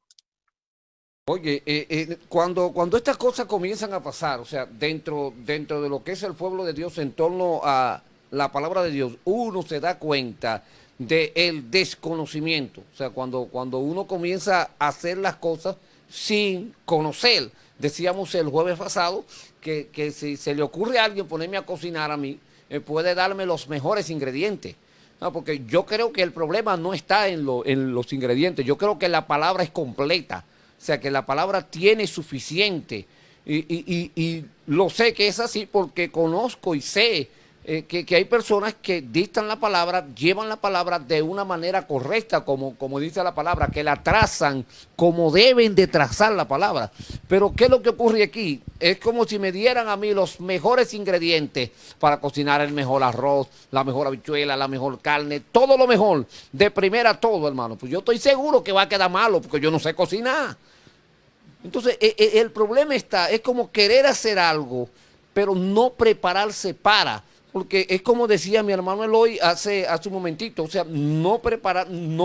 Oye, cuando estas cosas comienzan a pasar, o sea, dentro de lo que es el pueblo de Dios en torno a la palabra de Dios, uno se da cuenta del desconocimiento. O sea, cuando uno comienza a hacer las cosas sin conocer. Decíamos el jueves pasado que si se le ocurre a alguien ponerme a cocinar a mí, puede darme los mejores ingredientes. No, porque yo creo que el problema no está en los ingredientes. Yo creo que la palabra es completa. O sea, que la palabra tiene suficiente. Y lo sé que es así porque conozco y sé que hay personas que dictan la palabra, llevan la palabra de una manera correcta, como dice la palabra, que la trazan como deben de trazar la palabra. Pero ¿qué es lo que ocurre aquí? Es como si me dieran a mí los mejores ingredientes para cocinar el mejor arroz, la mejor habichuela, la mejor carne, todo lo mejor, de primera todo, hermano. Pues yo estoy seguro que va a quedar malo porque yo no sé cocinar. Entonces, el problema es como querer hacer algo, pero no prepararse para. Porque es como decía mi hermano Eloy hace un momentito, o sea, no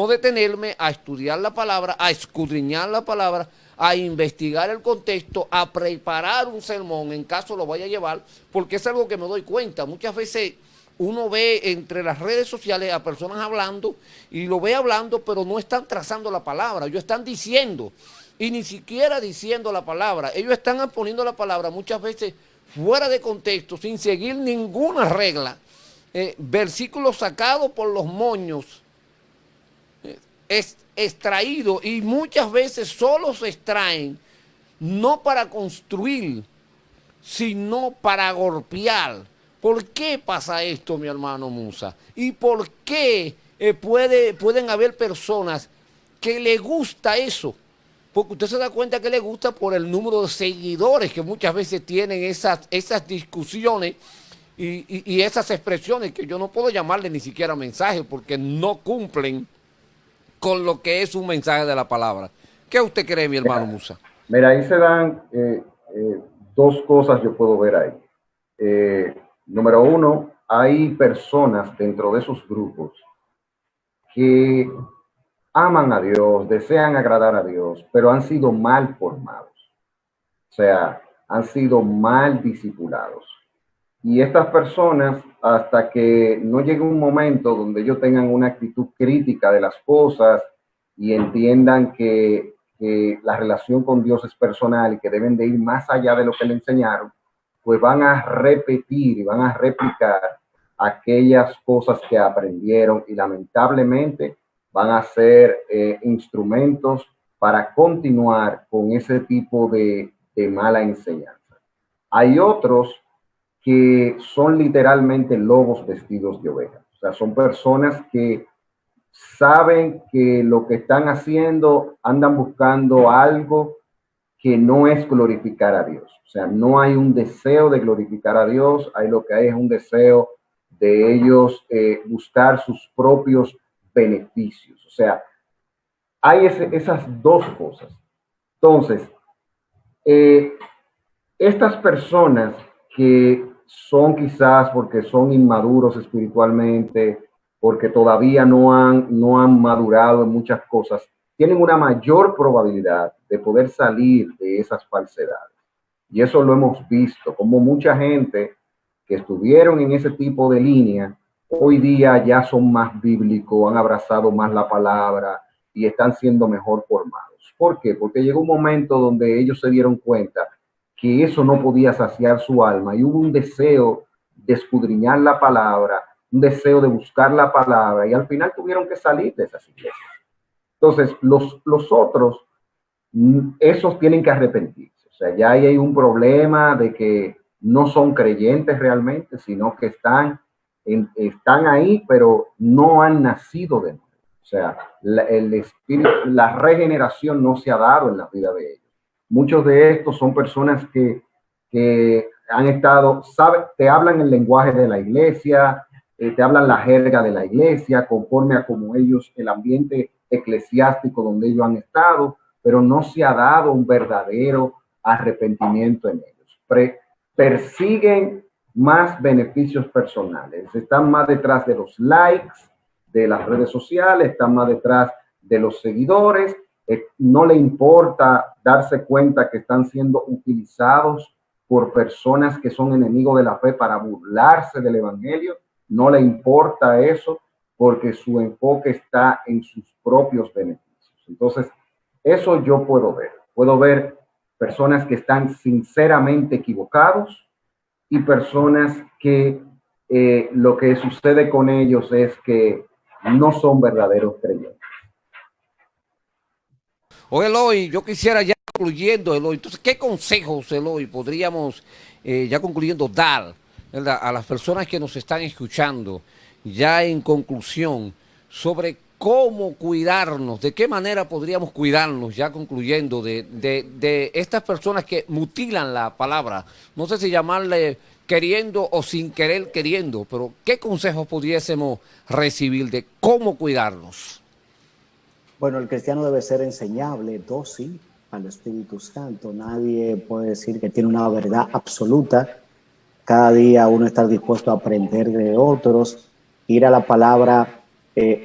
detenerme a estudiar la palabra, a escudriñar la palabra, a investigar el contexto, a preparar un sermón en caso lo vaya a llevar, porque es algo que me doy cuenta. Muchas veces uno ve entre las redes sociales a personas hablando y lo ve hablando, pero no están trazando la palabra, ellos están diciendo. Y ni siquiera diciendo la palabra. Ellos están poniendo la palabra muchas veces fuera de contexto, sin seguir ninguna regla. Versículos sacados por los moños, extraídos, y muchas veces solo se extraen, no para construir, sino para golpear. ¿Por qué pasa esto, mi hermano Musa? ¿Y por qué pueden haber personas que les gusta eso? Porque usted se da cuenta que le gusta por el número de seguidores que muchas veces tienen esas discusiones y esas expresiones que yo no puedo llamarle ni siquiera mensaje porque no cumplen con lo que es un mensaje de la palabra. ¿Qué usted cree, mi hermano Musa? Mira, ahí se dan dos cosas yo puedo ver ahí. Número uno, hay personas dentro de esos grupos que aman a Dios, desean agradar a Dios, pero han sido mal formados. O sea, han sido mal discipulados. Y estas personas, hasta que no llegue un momento donde ellos tengan una actitud crítica de las cosas y entiendan que la relación con Dios es personal y que deben de ir más allá de lo que le enseñaron, pues van a repetir y van a replicar aquellas cosas que aprendieron y lamentablemente van a ser instrumentos para continuar con ese tipo de mala enseñanza. Hay otros que son literalmente lobos vestidos de ovejas. O sea, son personas que saben que lo que están haciendo andan buscando algo que no es glorificar a Dios. O sea, no hay un deseo de glorificar a Dios, hay lo que hay es un deseo de ellos buscar sus propios beneficios. O sea, hay esas dos cosas. Entonces, estas personas que son quizás porque son inmaduros espiritualmente, porque todavía no han madurado en muchas cosas, tienen una mayor probabilidad de poder salir de esas falsedades. Y eso lo hemos visto, como mucha gente que estuvieron en ese tipo de línea, hoy día ya son más bíblicos, han abrazado más la palabra y están siendo mejor formados. ¿Por qué? Porque llegó un momento donde ellos se dieron cuenta que eso no podía saciar su alma y hubo un deseo de escudriñar la palabra, un deseo de buscar la palabra y al final tuvieron que salir de esas iglesias. Entonces, los otros, esos tienen que arrepentirse. O sea, ya ahí hay un problema de que no son creyentes realmente, sino que están ahí, pero no han nacido de nuevo. O sea, el espíritu, la regeneración no se ha dado en la vida de ellos. Muchos de estos son personas que han estado, te hablan el lenguaje de la iglesia, te hablan la jerga de la iglesia, conforme a como ellos, el ambiente eclesiástico donde ellos han estado, pero no se ha dado un verdadero arrepentimiento en ellos. Persiguen más beneficios personales, están más detrás de los likes de las redes sociales, están más detrás de los seguidores, no le importa darse cuenta que están siendo utilizados por personas que son enemigos de la fe para burlarse del evangelio, no le importa eso porque su enfoque está en sus propios beneficios. Entonces, eso yo puedo ver personas que están sinceramente equivocados y personas que lo que sucede con ellos es que no son verdaderos creyentes. Oye, Eloy, yo quisiera ya concluyendo, Eloy, entonces, ¿qué consejos, Eloy, podríamos, ya concluyendo, dar, ¿verdad?, a las personas que nos están escuchando, ya en conclusión, sobre cómo cuidarnos, de qué manera podríamos cuidarnos, ya concluyendo, de estas personas que mutilan la palabra? No sé si llamarle queriendo o sin querer queriendo, pero ¿qué consejos pudiésemos recibir de cómo cuidarnos? Bueno, el cristiano debe ser enseñable, dócil al Espíritu Santo. Nadie puede decir que tiene una verdad absoluta. Cada día uno está dispuesto a aprender de otros, ir a la palabra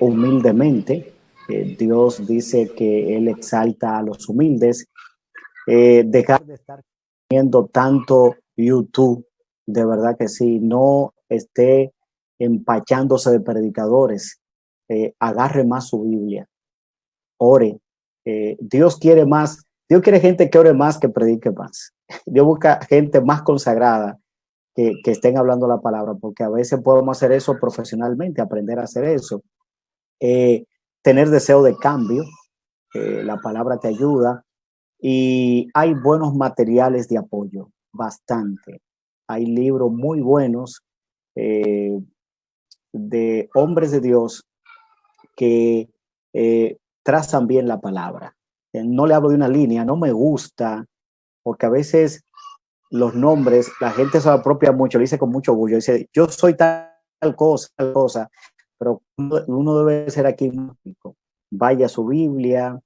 humildemente. Dios dice que Él exalta a los humildes. Dejar de estar viendo tanto YouTube, de verdad que sí, no esté empachándose de predicadores. Agarre más su Biblia, ore. Dios quiere más, Dios quiere gente que ore más, que predique más. Dios busca gente más consagrada que estén hablando la palabra, porque a veces podemos hacer eso profesionalmente, aprender a hacer eso. Tener deseo de cambio, la palabra te ayuda, y hay buenos materiales de apoyo, bastante. Hay libros muy buenos de hombres de Dios que trazan bien la palabra. No le hablo de una línea, no me gusta, porque a veces los nombres, la gente se lo apropia mucho, lo dice con mucho orgullo, dice, yo soy tal cosa, pero uno debe ser aquí mágico. Vaya a su Biblia,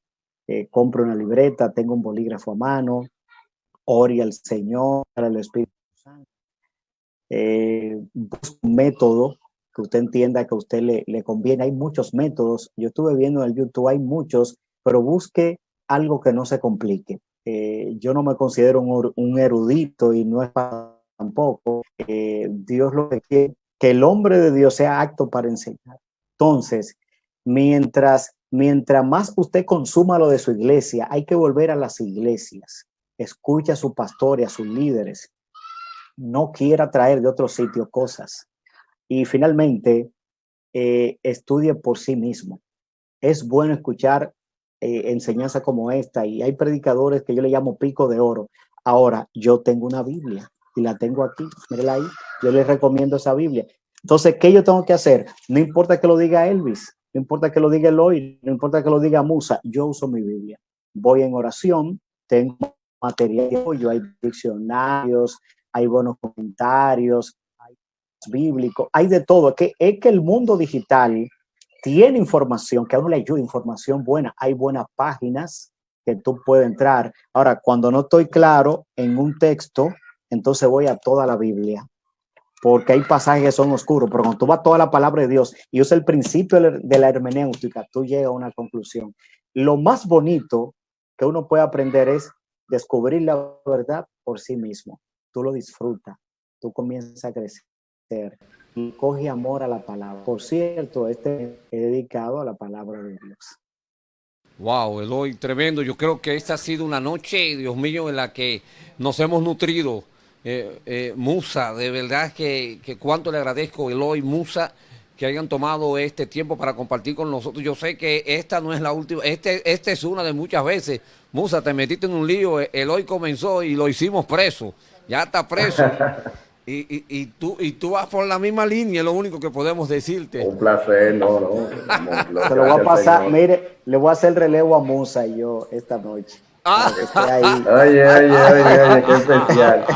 compre una libreta, tenga un bolígrafo a mano, ore al Señor, al Espíritu Santo, Busque un método que usted entienda que a usted le conviene. Hay muchos métodos. Yo estuve viendo en el YouTube, hay muchos, pero busque algo que no se complique. Yo no me considero un erudito y no es para tampoco. Dios lo que quiere, que el hombre de Dios sea apto para enseñar. Entonces, mientras más usted consuma lo de su iglesia, hay que volver a las iglesias. Escuche a su pastor y a sus líderes. No quiera traer de otro sitio cosas. Y finalmente, estudie por sí mismo. Es bueno escuchar enseñanza como esta, y hay predicadores que yo le llamo pico de oro. Ahora, yo tengo una Biblia y la tengo aquí, mírala ahí, yo les recomiendo esa Biblia. Entonces, ¿qué yo tengo que hacer? No importa que lo diga Elvis, no importa que lo diga Eloy, no importa que lo diga Musa, yo uso mi Biblia. Voy en oración, tengo material de apoyo, hay diccionarios, hay buenos comentarios, hay bíblicos, hay de todo. Es que el mundo digital tiene información que a uno le ayuda, información buena. Hay buenas páginas que tú puedes entrar. Ahora, cuando no estoy claro en un texto, entonces voy a toda la Biblia, porque hay pasajes que son oscuros, pero cuando tú vas a toda la palabra de Dios y usa el principio de la hermenéutica, tú llegas a una conclusión. Lo más bonito que uno puede aprender es descubrir la verdad por sí mismo. Tú lo disfrutas, tú comienzas a crecer y coge amor a la palabra. Por cierto, este es dedicado a la palabra de Dios. Wow, Eloy, tremendo. Yo creo que esta ha sido una noche, Dios mío, en la que nos hemos nutrido. Musa, de verdad que cuánto le agradezco, Eloy, Musa, que hayan tomado este tiempo para compartir con nosotros. Yo sé que esta no es la última, este es una de muchas veces. Musa, te metiste en un lío, Eloy comenzó y lo hicimos preso, ya está preso. Y tú vas por la misma línea, es lo único que podemos decirte. Un placer, no. Se lo voy a pasar, mire, le voy a hacer relevo a Musa y yo esta noche. Oye, qué especial.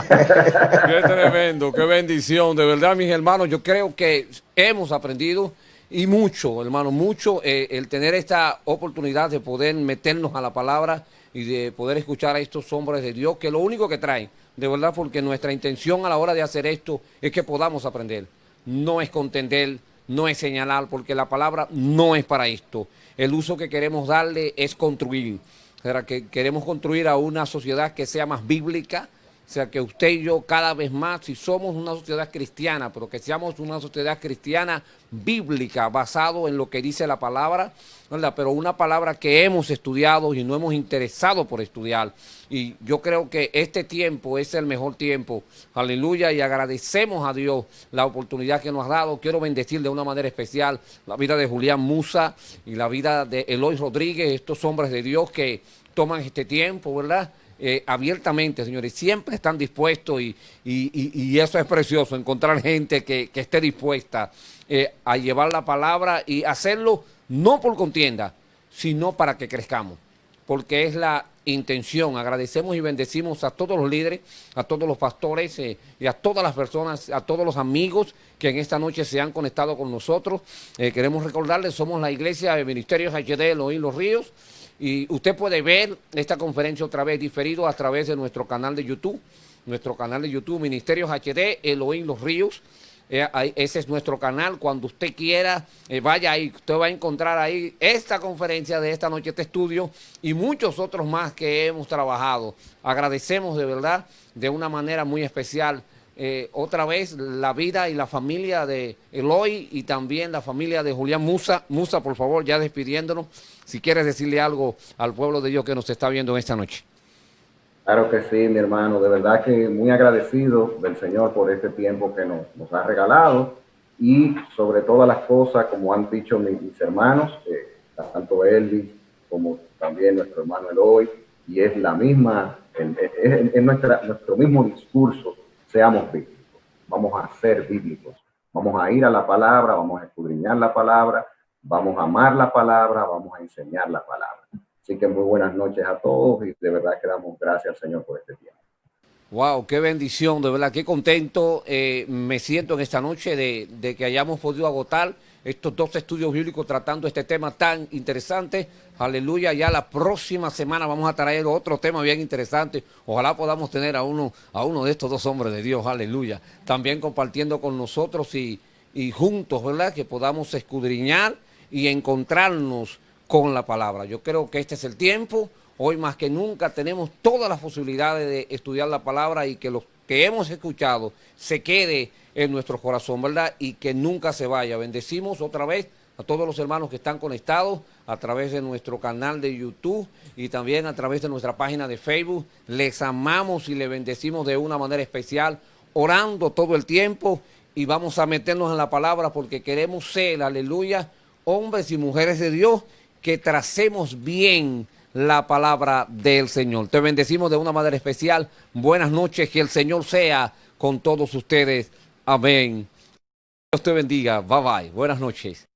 Qué tremendo, qué bendición. De verdad, mis hermanos, yo creo que hemos aprendido y mucho, hermano, mucho el tener esta oportunidad de poder meternos a la palabra y de poder escuchar a estos hombres de Dios, que lo único que traen, de verdad, porque nuestra intención a la hora de hacer esto es que podamos aprender. No es contender, no es señalar, porque la palabra no es para esto. El uso que queremos darle es construir. O sea, que queremos construir a una sociedad que sea más bíblica, o sea, que usted y yo cada vez más, si somos una sociedad cristiana, pero que seamos una sociedad cristiana bíblica, basado en lo que dice la palabra, ¿verdad? Pero una palabra que hemos estudiado y no hemos interesado por estudiar. Y yo creo que este tiempo es el mejor tiempo, aleluya, y agradecemos a Dios la oportunidad que nos ha dado. Quiero bendecir de una manera especial la vida de Julián Musa y la vida de Eloy Rodríguez, estos hombres de Dios que toman este tiempo, ¿verdad? Abiertamente, señores, siempre están dispuestos y eso es precioso, encontrar gente que esté dispuesta a llevar la palabra y hacerlo no por contienda, sino para que crezcamos, porque es la intención. Agradecemos y bendecimos a todos los líderes, a todos los pastores y a todas las personas, a todos los amigos que en esta noche se han conectado con nosotros. Queremos recordarles, somos la iglesia de Ministerios HD Eloy Los Ríos. Y usted puede ver esta conferencia otra vez diferido a través de nuestro canal de YouTube. Nuestro canal de YouTube, Ministerios HD, Eloy Los Ríos. Ese es nuestro canal. Cuando usted quiera, vaya ahí. Usted va a encontrar ahí esta conferencia de esta noche, este estudio y muchos otros más que hemos trabajado. Agradecemos de verdad, de una manera muy especial, otra vez la vida y la familia de Eloy y también la familia de Julián Musa. Musa, por favor, ya despidiéndonos, si quieres decirle algo al pueblo de Dios que nos está viendo esta noche. Claro que sí, mi hermano, de verdad que muy agradecido del Señor por este tiempo que nos ha regalado y sobre todas las cosas, como han dicho mis hermanos, tanto Elvis como también nuestro hermano Eloy, y es la misma, es nuestro mismo discurso. Seamos bíblicos, vamos a ser bíblicos, vamos a ir a la palabra, vamos a escudriñar la palabra, vamos a amar la palabra, vamos a enseñar la palabra. Así que muy buenas noches a todos y de verdad que damos gracias al Señor por este tiempo. Wow, qué bendición, de verdad, qué contento me siento en esta noche de que hayamos podido agotar estos 2 estudios bíblicos tratando este tema tan interesante. Aleluya, ya la próxima semana vamos a traer otro tema bien interesante. Ojalá podamos tener a uno de estos 2 hombres de Dios, aleluya, también compartiendo con nosotros y juntos, ¿verdad? Que podamos escudriñar y encontrarnos con la palabra. Yo creo que este es el tiempo. Hoy más que nunca tenemos todas las posibilidades de estudiar la palabra y que lo que hemos escuchado se quede en nuestro corazón, ¿verdad? Y que nunca se vaya. Bendecimos otra vez a todos los hermanos que están conectados a través de nuestro canal de YouTube y también a través de nuestra página de Facebook. Les amamos y les bendecimos de una manera especial, orando todo el tiempo, y vamos a meternos en la palabra porque queremos ser, aleluya, hombres y mujeres de Dios que tracemos bien la palabra del Señor. Te bendecimos de una manera especial. Buenas noches, que el Señor sea con todos ustedes. Amén. Dios te bendiga. Bye bye. Buenas noches.